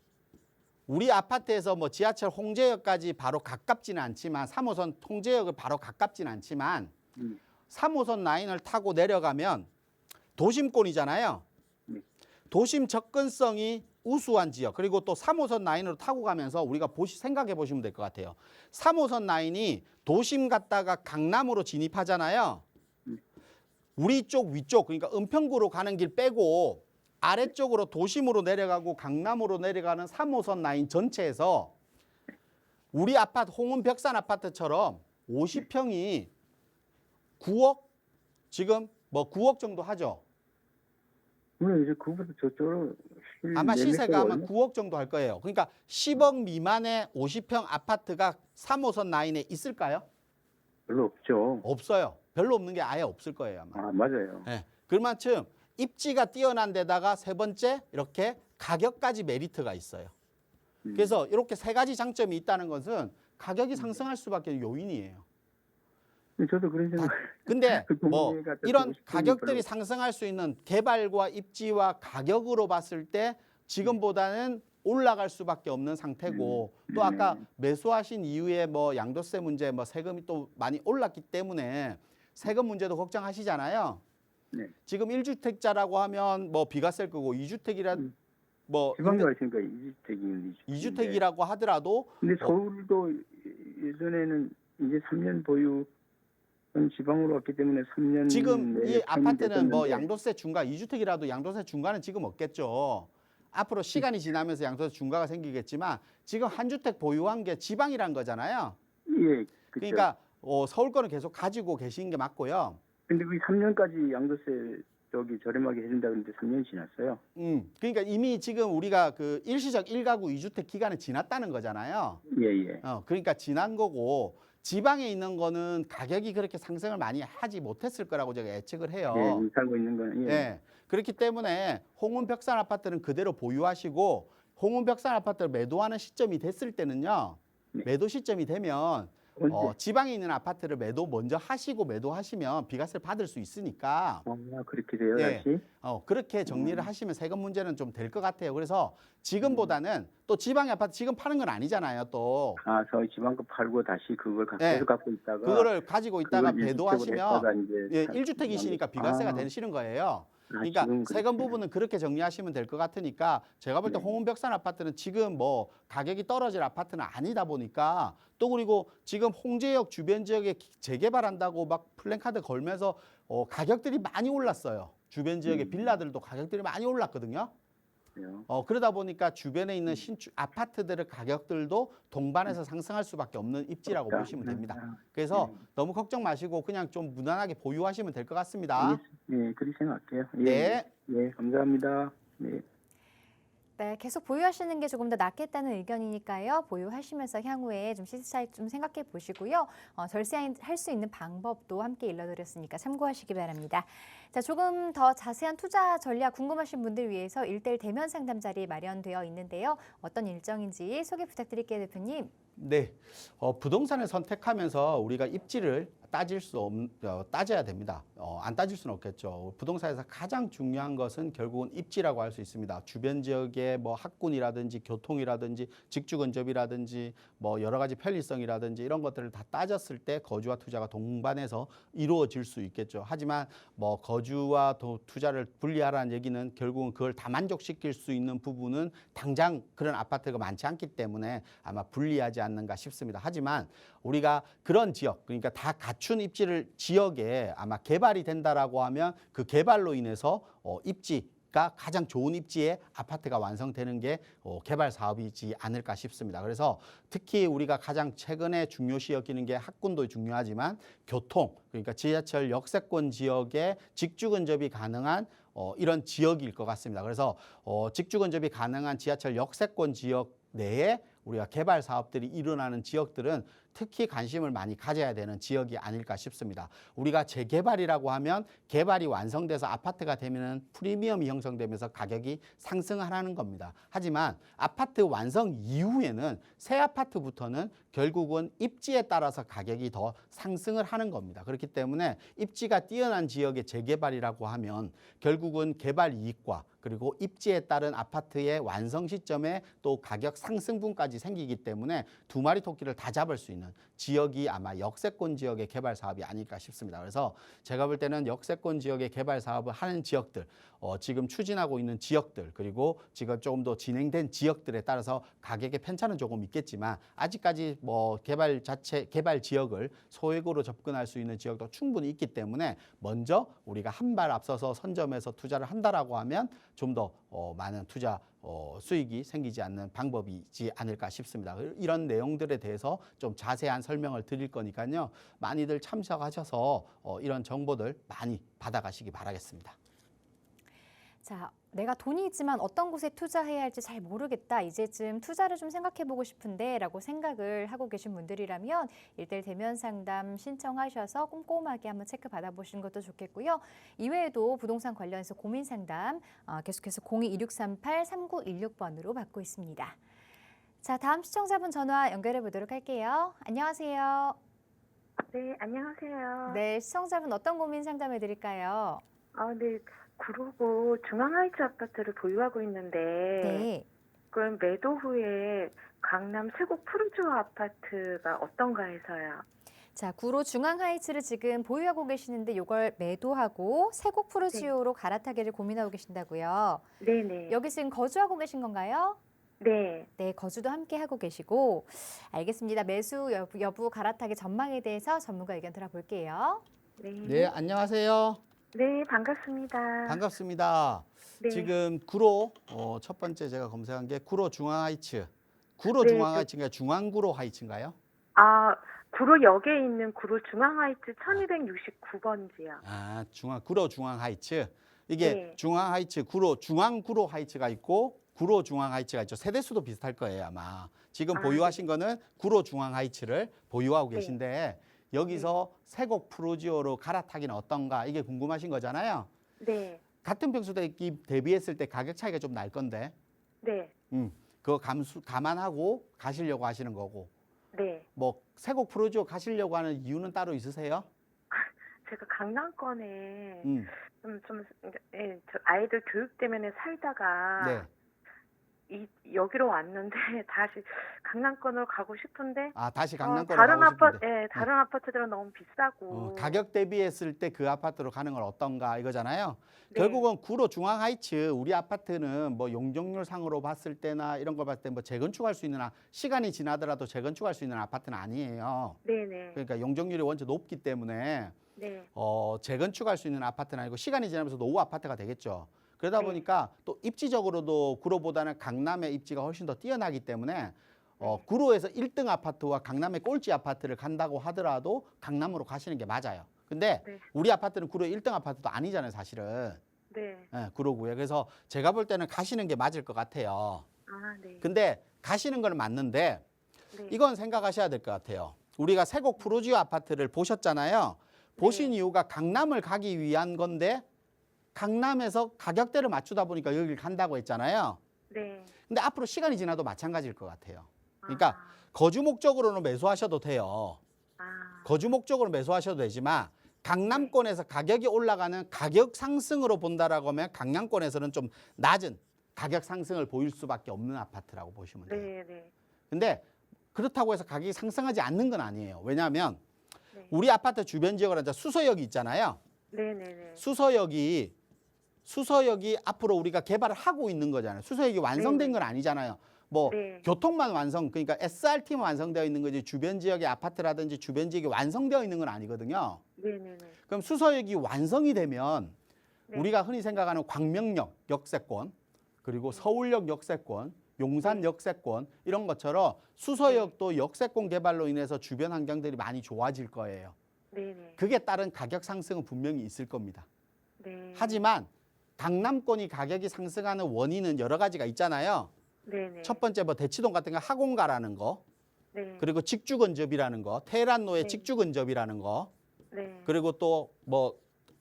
우리 아파트에서 뭐 지하철 홍제역까지 바로 가깝지는 않지만 3호선 홍제역을 바로 가깝지는 않지만 3호선 라인을 타고 내려가면 도심권이잖아요. 네. 도심 접근성이 우수한 지역, 그리고 또 3호선 라인으로 타고 가면서 우리가 생각해 보시면 될 것 같아요. 3호선 라인이 도심 갔다가 강남으로 진입하잖아요. 우리 쪽 위쪽, 그러니까 은평구로 가는 길 빼고 아래쪽으로 도심으로 내려가고 강남으로 내려가는 3호선 라인 전체에서 우리 아파트, 홍은벽산 아파트처럼 50평이 9억? 지금 뭐 9억 정도 하죠. 왜 이제 그거보다 저쪽으로 아마 시세가 아마 얼마? 9억 정도 할 거예요. 그러니까 10억 미만의 50평 아파트가 3호선 라인에 있을까요? 별로 없죠. 없어요. 별로 없는 게 아예 없을 거예요, 아마. 아, 맞아요. 네. 그만큼 입지가 뛰어난 데다가 세 번째 이렇게 가격까지 메리트가 있어요. 그래서 이렇게 세 가지 장점이 있다는 것은 가격이 상승할 수밖에 요인이에요. 저도 그런 생각. 근데 그 뭐 동네에 갖다 이런 두고 싶은 게 가격들이 별로- 상승할 수 있는 개발과 입지와 가격으로 봤을 때 지금보다는 올라갈 수밖에 없는 상태고 또 아까 매수하신 이후에 뭐 양도세 문제, 뭐 세금이 또 많이 올랐기 때문에 세금 문제도 걱정하시잖아요. 네. 지금 1주택자라고 하면 뭐 비과세일 거고 2주택이라 뭐 지방 가시니까 이주택이 2주택이라고 하더라도 근데 서울도 예전에는 이제 3년 보유 지방으로 왔기 때문에 3년 지금 이 아파트는 뭐 됐었는데 양도세 중과 2주택이라도 양도세 중과는 지금 없겠죠. 앞으로 시간이 지나면서 양도세 중과가 생기겠지만 지금 한 주택 보유한 게 지방이란 거잖아요. 예, 그렇죠. 그러니까 서울 거는 계속 가지고 계시는 게 맞고요. 근데 그 3년까지 양도세 저기 저렴하게 해준다 그랬는데 3년이 지났어요. 그러니까 이미 지금 우리가 그 일시적 1가구 2주택 기간이 지났다는 거잖아요. 예, 예. 그러니까 지난 거고 지방에 있는 거는 가격이 그렇게 상승을 많이 하지 못했을 거라고 제가 예측을 해요. 예, 살고 있는 거는 예. 예. 그렇기 때문에 홍은벽산 아파트는 그대로 보유하시고 홍은벽산 아파트를 매도하는 시점이 됐을 때는요. 네. 매도 시점이 되면 언제? 지방에 있는 아파트를 매도 먼저 하시고 매도하시면 비과세를 받을 수 있으니까 그렇게 돼요, 예. 다시? 그렇게 정리를 하시면 세금 문제는 좀 될 것 같아요. 그래서 지금보다는 또 지방의 아파트 지금 파는 건 아니잖아요. 또 저희 지방 거 팔고 다시 그걸 예. 계속 갖고 있다가 그거를 가지고 있다가 그걸 매도하시면 이제 1주택이시니까 비과세가 되시는 거예요. 그러니까 지금 세금 그렇게. 부분은 그렇게 정리하시면 될 것 같으니까 제가 볼 때 네. 홍은벽산 아파트는 지금 뭐 가격이 떨어질 아파트는 아니다 보니까 또 그리고 지금 홍제역 주변 지역에 재개발한다고 막 플랜카드 걸면서 가격들이 많이 올랐어요. 주변 지역의 빌라들도 가격들이 많이 올랐거든요. 그래요. 그러다 보니까 주변에 있는 신축 아파트들의 가격들도 동반해서 상승할 수밖에 없는 입지라고 그러니까. 보시면 됩니다. 그래서 너무 걱정 마시고 그냥 좀 무난하게 보유하시면 될 것 같습니다. 예, 그렇게 생각할게요. 예, 네. 예, 감사합니다. 네. 네, 계속 보유하시는 게 조금 더 낫겠다는 의견이니까요. 보유하시면서 향후에 좀 시세 차익 좀 생각해 보시고요. 절세할 수 있는 방법도 함께 일러드렸으니까 참고하시기 바랍니다. 자, 조금 더 자세한 투자 전략 궁금하신 분들 위해서 1:1 대면 상담 자리 마련되어 있는데요. 어떤 일정인지 소개 부탁드릴게요, 대표님. 네, 부동산을 선택하면서 우리가 입지를 따져야 됩니다. 안 따질 수는 없겠죠. 부동산에서 가장 중요한 것은 결국은 입지라고 할 수 있습니다. 주변 지역의 뭐 학군이라든지 교통이라든지 직주 근접이라든지 뭐 여러 가지 편리성이라든지 이런 것들을 다 따졌을 때 거주와 투자가 동반해서 이루어질 수 있겠죠. 하지만 뭐 거주와 투자를 분리하라는 얘기는 결국은 그걸 다 만족시킬 수 있는 부분은 당장 그런 아파트가 많지 않기 때문에 아마 불리하지 않는가 싶습니다. 하지만 우리가 그런 지역, 그러니까 다 갖춘 입지를 지역에 아마 개발이 된다라고 하면 그 개발로 인해서 입지가 가장 좋은 입지에 아파트가 완성되는 게 개발 사업이지 않을까 싶습니다. 그래서 특히 우리가 가장 최근에 중요시 여기는 게 학군도 중요하지만 교통, 그러니까 지하철 역세권 지역에 직주 근접이 가능한 이런 지역일 것 같습니다. 그래서 직주 근접이 가능한 지하철 역세권 지역 내에 우리가 개발 사업들이 일어나는 지역들은 특히 관심을 많이 가져야 되는 지역이 아닐까 싶습니다. 우리가 재개발이라고 하면 개발이 완성돼서 아파트가 되면 프리미엄이 형성되면서 가격이 상승하는 겁니다. 하지만 아파트 완성 이후에는 새 아파트부터는 결국은 입지에 따라서 가격이 더 상승을 하는 겁니다. 그렇기 때문에 입지가 뛰어난 지역의 재개발이라고 하면 결국은 개발 이익과 그리고 입지에 따른 아파트의 완성 시점에 또 가격 상승분까지 생기기 때문에 두 마리 토끼를 다 잡을 수 있는 지역이 아마 역세권 지역의 개발 사업이 아닐까 싶습니다. 그래서 제가 볼 때는 역세권 지역의 개발 사업을 하는 지역들, 지금 추진하고 있는 지역들, 그리고 지금 조금 더 진행된 지역들에 따라서 가격의 편차는 조금 있겠지만 아직까지 뭐 개발 지역을 소액으로 접근할 수 있는 지역도 충분히 있기 때문에 먼저 우리가 한 발 앞서서 선점해서 투자를 한다라고 하면 좀 더 많은 투자 수익이 생기지 않는 방법이지 않을까 싶습니다. 이런 내용들에 대해서 좀 자세한 설명을 드릴 거니까요. 많이들 참석하셔서 이런 정보들 많이 받아가시기 바라겠습니다. 자, 내가 돈이 있지만 어떤 곳에 투자해야 할지 잘 모르겠다. 이제쯤 투자를 좀 생각해보고 싶은데 라고 생각을 하고 계신 분들이라면 1:1 대면 상담 신청하셔서 꼼꼼하게 한번 체크 받아보시는 것도 좋겠고요. 이외에도 부동산 관련해서 고민 상담 계속해서 02-2638-3916번으로 받고 있습니다. 자, 다음 시청자분 전화 연결해 보도록 할게요. 안녕하세요. 네, 안녕하세요. 네, 시청자분 어떤 고민 상담해 드릴까요? 네, 구로구 중앙하이츠 아파트를 보유하고 있는데, 네. 그럼 매도 후에 강남 세곡 푸르지오 아파트가 어떤가 해서요. 자, 구로 중앙하이츠를 지금 보유하고 계시는데 이걸 매도하고 세곡 푸르지오로 갈아타기를 고민하고 계신다고요. 네네. 여기 지금 거주하고 계신 건가요? 네. 네, 거주도 함께 하고 계시고 알겠습니다. 매수 여부 갈아타기 전망에 대해서 전문가 의견 들어볼게요. 네. 네, 안녕하세요. 네, 반갑습니다. 반갑습니다. 네. 지금 구로 첫 번째 제가 검색한 게 구로 중앙하이츠. 구로 네, 중앙하이츠인가요? 중앙구로 하이츠인가요? 구로역에 있는 구로 중앙하이츠 1269번지요. 구로 중앙하이츠. 이게 네. 중앙하이츠, 중앙구로 하이츠가 있고 구로 중앙하이츠가 있죠. 세대수도 비슷할 거예요, 아마. 지금 보유하신 거는 구로 중앙하이츠를 보유하고 네. 계신데 여기서 세곡 푸르지오로 갈아타기는 어떤가 이게 궁금하신 거잖아요. 네. 같은 평수 대비했을 때 가격 차이가 좀 날 건데 네. 그거 감안하고 가시려고 하시는 거고 네. 뭐 세곡 푸르지오 가시려고 하는 이유는 따로 있으세요? 제가 강남권에 저 아이들 교육 때문에 살다가 네. 여기로 왔는데 다시 강남권으로 가고 싶은데 다시 강남권으로 다른 가고 싶은데 다른 아파트들은 너무 비싸고 가격 대비했을 때 그 아파트로 가는 건 어떤가 이거잖아요. 네. 결국은 구로 중앙하이츠 우리 아파트는 뭐 용적률 상으로 봤을 때나 이런 걸 봤을 때 뭐 재건축할 수 있는 시간이 지나더라도 재건축할 수 있는 아파트는 아니에요. 네네. 그러니까 용적률이 원체 높기 때문에 네. 재건축할 수 있는 아파트는 아니고 시간이 지나면서 노후 아파트가 되겠죠. 그러다 네. 보니까 또 입지적으로도 구로보다는 강남의 입지가 훨씬 더 뛰어나기 때문에 네. 구로에서 1등 아파트와 강남의 꼴찌 아파트를 간다고 하더라도 강남으로 가시는 게 맞아요. 근데 네. 우리 아파트는 구로의 1등 아파트도 아니잖아요, 사실은. 네. 네, 구로구에. 그래서 제가 볼 때는 가시는 게 맞을 것 같아요. 네. 근데 가시는 건 맞는데 네. 이건 생각하셔야 될 것 같아요. 우리가 세곡 푸르지오 아파트를 보셨잖아요. 보신 네. 이유가 강남을 가기 위한 건데 강남에서 가격대를 맞추다 보니까 여기를 간다고 했잖아요. 네. 근데 앞으로 시간이 지나도 마찬가지일 것 같아요. 그러니까 거주 목적으로는 매수하셔도 돼요. 거주 목적으로 매수하셔도 되지만 강남권에서 가격이 올라가는 가격 상승으로 본다라고 하면 강남권에서는 좀 낮은 가격 상승을 보일 수밖에 없는 아파트라고 보시면 돼요. 네. 근데 그렇다고 해서 가격이 상승하지 않는 건 아니에요. 왜냐하면 네. 우리 아파트 주변 지역으로 이제 수서역이 있잖아요. 네. 수서역이 앞으로 우리가 개발을 하고 있는 거잖아요. 수서역이 완성된 건 아니잖아요. 뭐 네. 교통만 완성, 그러니까 SRT만 완성되어 있는 거지 주변 지역의 아파트라든지 주변 지역이 완성되어 있는 건 아니거든요. 네. 그럼 수서역이 완성이 되면 네. 우리가 흔히 생각하는 광명역 역세권, 그리고 서울역 역세권, 용산 역세권 이런 것처럼 수서역도 역세권 개발로 인해서 주변 환경들이 많이 좋아질 거예요. 네. 그게 따른 가격 상승은 분명히 있을 겁니다. 네. 하지만 강남권이 가격이 상승하는 원인은 여러 가지가 있잖아요. 네. 첫 번째 뭐 대치동 같은 거 학원가라는 거, 네. 그리고 직주근접이라는 거, 테헤란로의 네. 직주근접이라는 거, 네. 그리고 또 뭐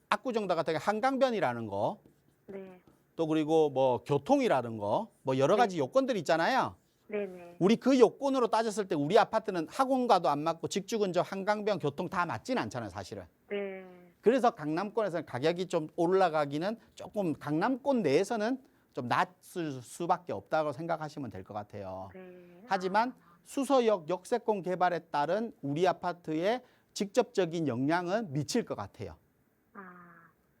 압구정도 같은 게 한강변이라는 거, 네. 또 그리고 뭐 교통이라는 거, 뭐 여러 가지 요건들이 있잖아요. 네네. 우리 그 요건으로 따졌을 때 우리 아파트는 학원과도 안 맞고 직주근접, 한강변, 교통 다 맞지는 않잖아요, 사실은. 네. 그래서 강남권에서는 가격이 좀 올라가기는 조금 강남권 내에서는 좀 낮을 수밖에 없다고 생각하시면 될 것 같아요. 네. 하지만 수서역 역세권 개발에 따른 우리 아파트에 직접적인 영향은 미칠 것 같아요.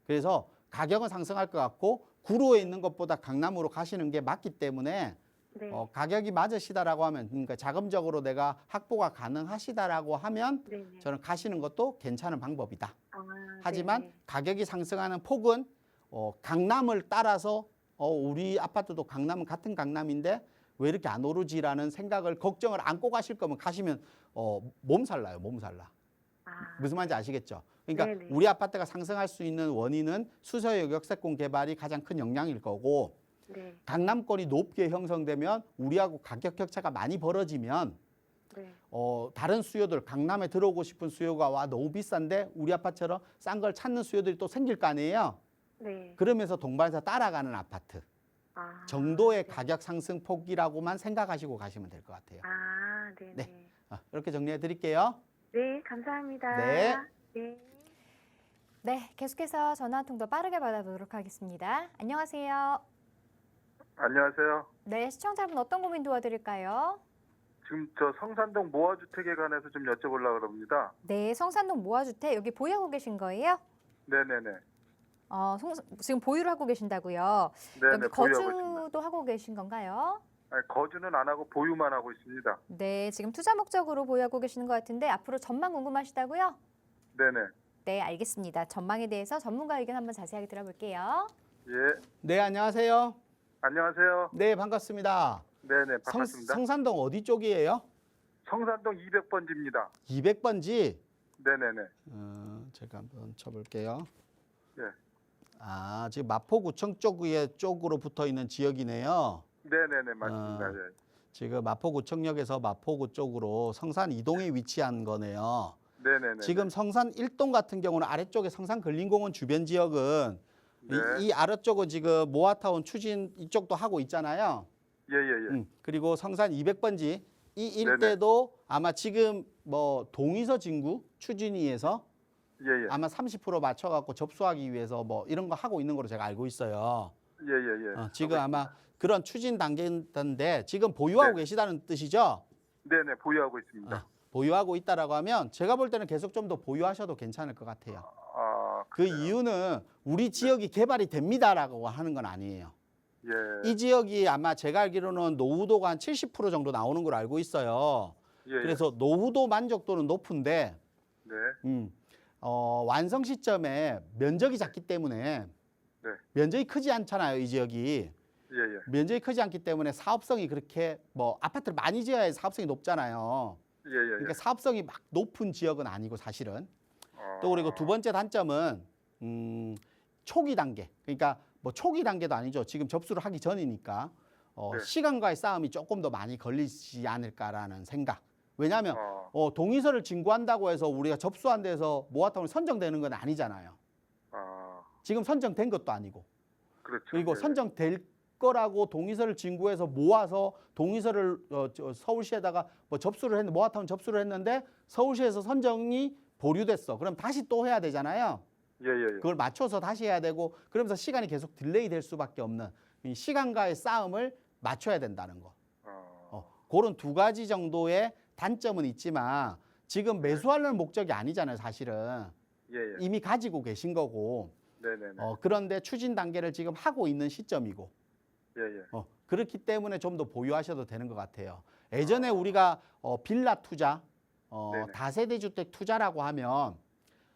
그래서 가격은 상승할 것 같고 구로에 있는 것보다 강남으로 가시는 게 맞기 때문에 네. 가격이 맞으시다라고 하면, 그러니까 자금적으로 내가 확보가 가능하시다라고 하면 네네. 저는 가시는 것도 괜찮은 방법이다. 아, 하지만 네네. 가격이 상승하는 폭은 강남을 따라서 우리 아파트도 강남은 같은 강남인데 왜 이렇게 안 오르지라는 생각을 걱정을 안고 가실 거면 가시면 몸살 나요. 몸살 나. 아, 무슨 말인지 아시겠죠? 그러니까 네네. 우리 아파트가 상승할 수 있는 원인은 수서역 역세권 개발이 가장 큰 영향일 거고 네. 강남권이 높게 형성되면 우리하고 가격 격차가 많이 벌어지면 네. 다른 수요들, 강남에 들어오고 싶은 수요가 와 너무 비싼데 우리 아파트처럼 싼 걸 찾는 수요들이 또 생길 거 아니에요. 네. 그러면서 동반해서 따라가는 아파트 아, 정도의 네. 가격 상승 폭이라고만 생각하시고 가시면 될 것 같아요. 아, 네네. 네. 이렇게 정리해 드릴게요. 네, 감사합니다. 네. 네. 네, 계속해서 전화 한 통 더 빠르게 받아보도록 하겠습니다. 안녕하세요. 안녕하세요. 네, 시청자분 어떤 고민 도와드릴까요? 지금 저 성산동 모아주택에 관해서 좀 여쭤보려고 합니다. 네, 성산동 모아주택 여기 보유하고 계신 거예요? 네네네. 지금 보유를 하고 계신다고요? 네네, 여기 보유하고 있습니다. 거주도 하고 계신 건가요? 아니, 거주는 안 하고 보유만 하고 있습니다. 네, 지금 투자 목적으로 보유하고 계시는 것 같은데 앞으로 전망 궁금하시다고요? 네네. 네, 알겠습니다. 전망에 대해서 전문가 의견 한번 자세하게 들어볼게요. 예. 네, 안녕하세요. 안녕하세요. 네, 반갑습니다. 네네, 반갑습니다. 성산동 어디 쪽이에요? 성산동 200번지입니다. 200번지. 네네네. 제가 한번 쳐볼게요. 예. 지금 마포구청 쪽으로 붙어 있는 지역이네요. 네네네, 맞습니다. 예. 지금 마포구청역에서 마포구 쪽으로 성산 2동에 위치한 거네요. 네네네. 지금 성산 1동 같은 경우는 아래쪽에 성산 근린공원 주변 지역은 네. 이 아래쪽은 지금 모아타운 추진 이쪽도 하고 있잖아요. 예예예. 그리고 성산 200번지 이 일대도 아마 지금 뭐 동의서 진구 추진위에서 예예. 아마 30% 맞춰갖고 접수하기 위해서 뭐 이런 거 하고 있는 걸로 제가 알고 있어요. 예예예. 지금 아마 그런 추진 단계인데 지금 보유하고 네. 계시다는 뜻이죠? 네네, 보유하고 있습니다. 보유하고 있다라고 하면 제가 볼 때는 계속 좀 더 보유하셔도 괜찮을 것 같아요. 그 그래요? 이유는 우리 지역이 개발이 됩니다라고 하는 건 아니에요. 예. 이 지역이 아마 제가 알기로는 노후도가 한 70% 정도 나오는 걸로 알고 있어요. 예. 그래서 노후도 만족도는 높은데 네. 완성 시점에 면적이 작기 때문에 네. 면적이 크지 않잖아요, 이 지역이. 예예. 면적이 크지 않기 때문에 사업성이 그렇게 뭐 아파트를 많이 지어야 사업성이 높잖아요. 예예예. 그러니까 사업성이 막 높은 지역은 아니고 사실은. 또 그리고 두 번째 단점은 초기 단계. 그러니까 뭐 초기 단계도 아니죠. 지금 접수를 하기 전이니까 네. 시간과의 싸움이 조금 더 많이 걸리지 않을까라는 생각. 왜냐하면 어. 동의서를 진구한다고 해서 우리가 접수한 데서 모아타운이 선정되는 건 아니잖아요. 지금 선정된 것도 아니고. 그렇죠. 그리고 예. 선정될 거라고 동의서를 진구해서 모아서 동의서를 서울시에다가 뭐 접수를 했는데 모아타운 접수를 했는데 서울시에서 선정이 보류됐어. 그럼 다시 또 해야 되잖아요. 예예예. 그걸 맞춰서 다시 해야 되고 그러면서 시간이 계속 딜레이 될 수밖에 없는 이 시간과의 싸움을 맞춰야 된다는 거. 그런 두 가지 정도의 단점은 있지만 지금 매수하려는 목적이 아니잖아요, 사실은. 예예. 이미 가지고 계신 거고. 네네네. 그런데 추진 단계를 지금 하고 있는 시점이고. 예예. 그렇기 때문에 좀 더 보유하셔도 되는 것 같아요. 예전에 우리가 빌라 투자, 네네. 다세대 주택 투자라고 하면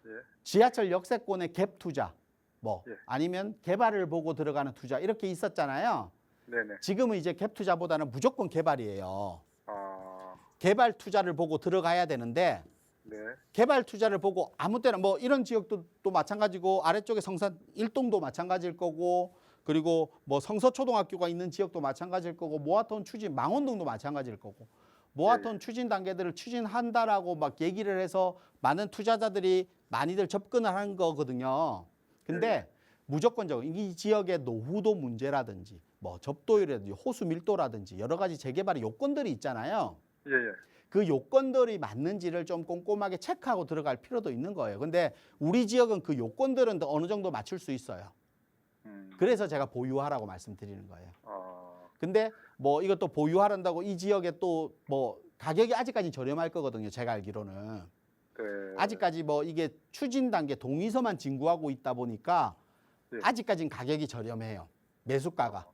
예. 지하철 역세권의 갭 투자, 뭐 예. 아니면 개발을 보고 들어가는 투자 이렇게 있었잖아요. 네네. 지금은 이제 갭 투자보다는 무조건 개발이에요. 아. 개발 투자를 보고 들어가야 되는데 네. 개발 투자를 보고 아무 때나 뭐 이런 지역도 또 마찬가지고 아래쪽에 성산 1동도 마찬가지일 거고 그리고 뭐 성서초등학교가 있는 지역도 마찬가지일 거고 모아타운 추진 망원동도 마찬가지일 거고 모아타운 추진 단계들을 추진한다라고 막 얘기를 해서 많은 투자자들이 많이들 접근을 하는 거거든요. 근데 무조건적으로 이 지역의 노후도 문제라든지 뭐 접도율이라든지 호수 밀도라든지 여러 가지 재개발의 요건들이 있잖아요. 예, 예. 그 요건들이 맞는지를 좀 꼼꼼하게 체크하고 들어갈 필요도 있는 거예요. 근데 우리 지역은 그 요건들은 어느 정도 맞출 수 있어요. 그래서 제가 보유하라고 말씀드리는 거예요. 근데 뭐 이것도 보유하란다고 이 지역에 또 뭐 가격이 아직까지 저렴할 거거든요. 제가 알기로는. 네. 아직까지 뭐 이게 추진 단계 동의서만 진구하고 있다 보니까 네. 아직까지는 가격이 저렴해요. 매수가가.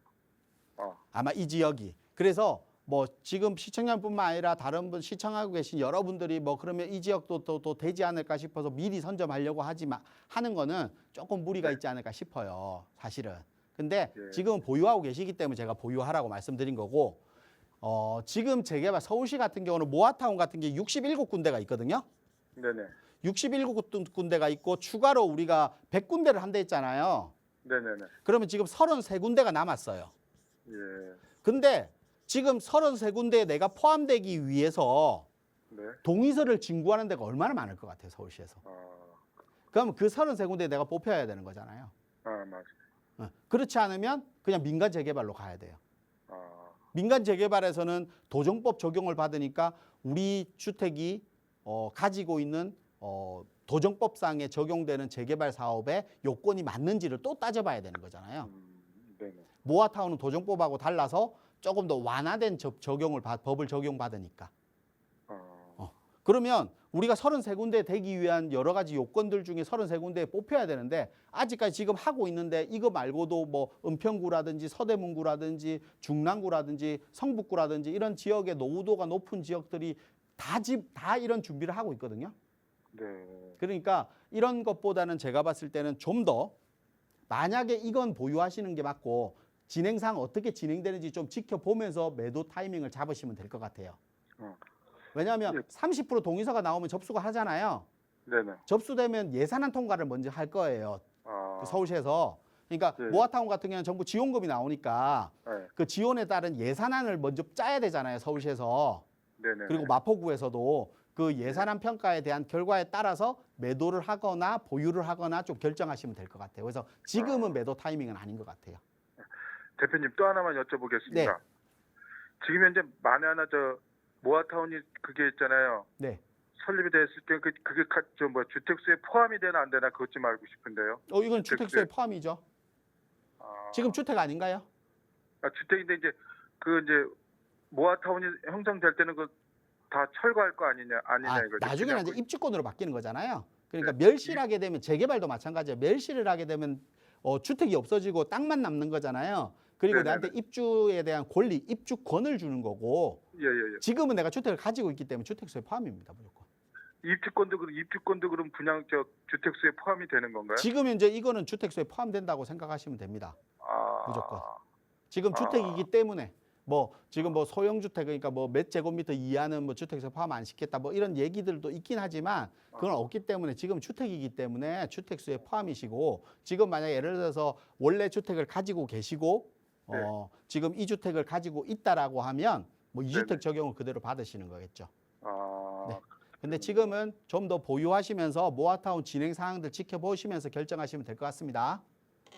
어. 아마 이 지역이. 그래서 뭐 지금 시청자뿐만 아니라 다른 분 시청하고 계신 여러분들이 뭐 그러면 이 지역도 또 되지 않을까 싶어서 미리 선점하려고 하는 거는 조금 무리가 있지 않을까 싶어요. 사실은. 근데 예. 지금 보유하고 계시기 때문에 제가 보유하라고 말씀드린 거고 지금 재개발 서울시 같은 경우는 모아타운 같은 게 67군데가 있거든요. 네네. 67군데가 있고 추가로 우리가 100군데를 한다 했잖아요. 네네네. 그러면 지금 33군데가 남았어요. 예. 근데 지금 33군데에 내가 포함되기 위해서 네. 동의서를 진구하는 데가 얼마나 많을 것 같아요, 서울시에서. 그럼 그 33군데에 내가 뽑혀야 되는 거잖아요. 맞아요. 그렇지 않으면 그냥 민간 재개발로 가야 돼요. 아. 민간 재개발에서는 도정법 적용을 받으니까 우리 주택이 가지고 있는 도정법상에 적용되는 재개발 사업의 요건이 맞는지를 또 따져봐야 되는 거잖아요. 네네. 모아타운은 도정법하고 달라서 조금 더 완화된 법을 적용받으니까. 그러면 우리가 33군데 되기 위한 여러 가지 요건들 중에 33군데에 뽑혀야 되는데 아직까지 지금 하고 있는데 이거 말고도 뭐 은평구라든지 서대문구라든지 중랑구라든지 성북구라든지 이런 지역의 노후도가 높은 지역들이 다 이런 준비를 하고 있거든요. 네. 그러니까 이런 것보다는 제가 봤을 때는 좀 더 만약에 이건 보유하시는 게 맞고 진행상 어떻게 진행되는지 좀 지켜보면서 매도 타이밍을 잡으시면 될 것 같아요. 왜냐하면 예. 30% 동의서가 나오면 접수가 하잖아요. 네네. 접수되면 예산안 통과를 먼저 할 거예요. 아. 그 서울시에서. 그러니까 예. 모아타운 같은 경우는 정부 지원금이 나오니까 네. 그 지원에 따른 예산안을 먼저 짜야 되잖아요. 서울시에서. 네네. 그리고 마포구에서도 그 예산안 평가에 대한 결과에 따라서 매도를 하거나 보유를 하거나 좀 결정하시면 될 것 같아요. 그래서 지금은 매도 타이밍은 아닌 것 같아요. 대표님 또 하나만 여쭤보겠습니다. 네. 지금 현재 만에 하나 모아타운이 그게 있잖아요. 네. 설립이 됐을 때 그게 주택수에 포함이 되나 안 되나 그것 좀 알고 싶은데요. 이건 주택수에 포함이죠. 지금 주택 아닌가요? 주택인데 이제 모아타운이 형성될 때는 다 철거할 거 아니냐 이거죠. 나중에는 이제 입주권으로 바뀌는 거잖아요. 그러니까 멸실하게 되면 재개발도 마찬가지예요. 멸실을 하게 되면 주택이 없어지고 땅만 남는 거잖아요. 그리고 네네네. 나한테 입주에 대한 권리, 입주권을 주는 거고 예. 지금은 내가 주택을 가지고 있기 때문에 주택수에 포함입니다. 무조건. 입주권도 그럼 그냥 주택수에 포함이 되는 건가요? 지금 이제 이거는 주택수에 포함된다고 생각하시면 됩니다. 무조건. 지금 주택이기 때문에 지금 소형 주택 그러니까 몇 제곱미터 이하는 주택수에 포함 안 시켰다 이런 얘기들도 있긴 하지만 그건 없기 때문에 지금 주택이기 때문에 주택수에 포함이시고 지금 만약에 예를 들어서 원래 주택을 가지고 계시고 네. 지금 이 주택을 가지고 있다라고 하면 이 주택 네네. 적용을 그대로 받으시는 거겠죠. 아. 네. 근데 지금은 좀 더 보유하시면서 모아타운 진행 사항들 지켜보시면서 결정하시면 될 것 같습니다.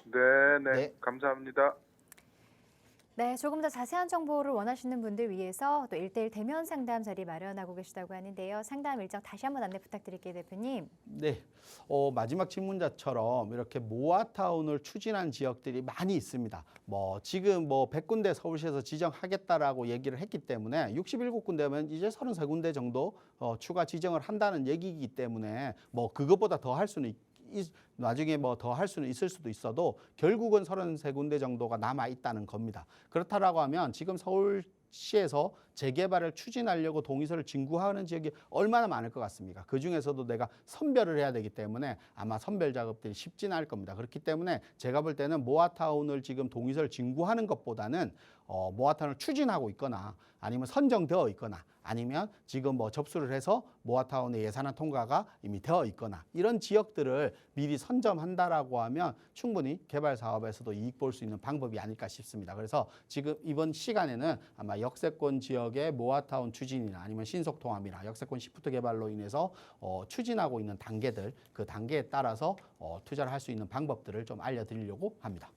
네네. 네. 감사합니다. 네, 조금 더 자세한 정보를 원하시는 분들 위해서 또 1:1 대면 상담 자리 마련하고 계시다고 하는데요. 상담 일정 다시 한번 안내 부탁드릴게요, 대표님. 네, 마지막 질문자처럼 이렇게 모아타운을 추진한 지역들이 많이 있습니다. 지금 100군데 서울시에서 지정하겠다라고 얘기를 했기 때문에 67군데면 이제 33군데 정도 추가 지정을 한다는 얘기이기 때문에 그것보다 더 할 수는 나중에 더 할 수는 있을 수도 있어도 결국은 33군데 정도가 남아 있다는 겁니다. 그렇다라고 하면 지금 서울시에서 재개발을 추진하려고 동의서를 진구하는 지역이 얼마나 많을 것 같습니까? 그 중에서도 내가 선별을 해야 되기 때문에 아마 선별 작업들이 쉽지는 않을 겁니다. 그렇기 때문에 제가 볼 때는 모아타운을 지금 동의서를 진구하는 것보다는 모아타운을 추진하고 있거나 아니면 선정되어 있거나 아니면 지금 뭐 접수를 해서 모아타운의 예산안 통과가 이미 되어 있거나 이런 지역들을 미리 선점한다라고 하면 충분히 개발 사업에서도 이익 볼 수 있는 방법이 아닐까 싶습니다. 그래서 지금 이번 시간에는 아마 역세권 지역의 모아타운 추진이나 아니면 신속통합이나 역세권 시프트 개발로 인해서 추진하고 있는 단계들, 그 단계에 따라서 투자를 할 수 있는 방법들을 좀 알려드리려고 합니다.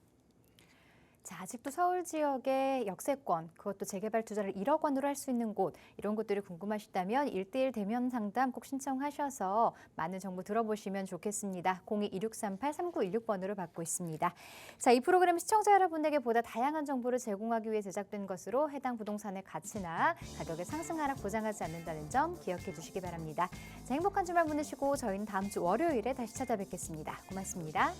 자, 아직도 서울 지역의 역세권, 그것도 재개발 투자를 1억 원으로 할 수 있는 곳, 이런 곳들이 궁금하시다면 1:1 대면 상담 꼭 신청하셔서 많은 정보 들어보시면 좋겠습니다. 02-2638-3916번으로 받고 있습니다. 자, 이 프로그램 시청자 여러분에게 보다 다양한 정보를 제공하기 위해 제작된 것으로 해당 부동산의 가치나 가격의 상승 하락 보장하지 않는다는 점 기억해 주시기 바랍니다. 자, 행복한 주말 보내시고 저희는 다음 주 월요일에 다시 찾아뵙겠습니다. 고맙습니다.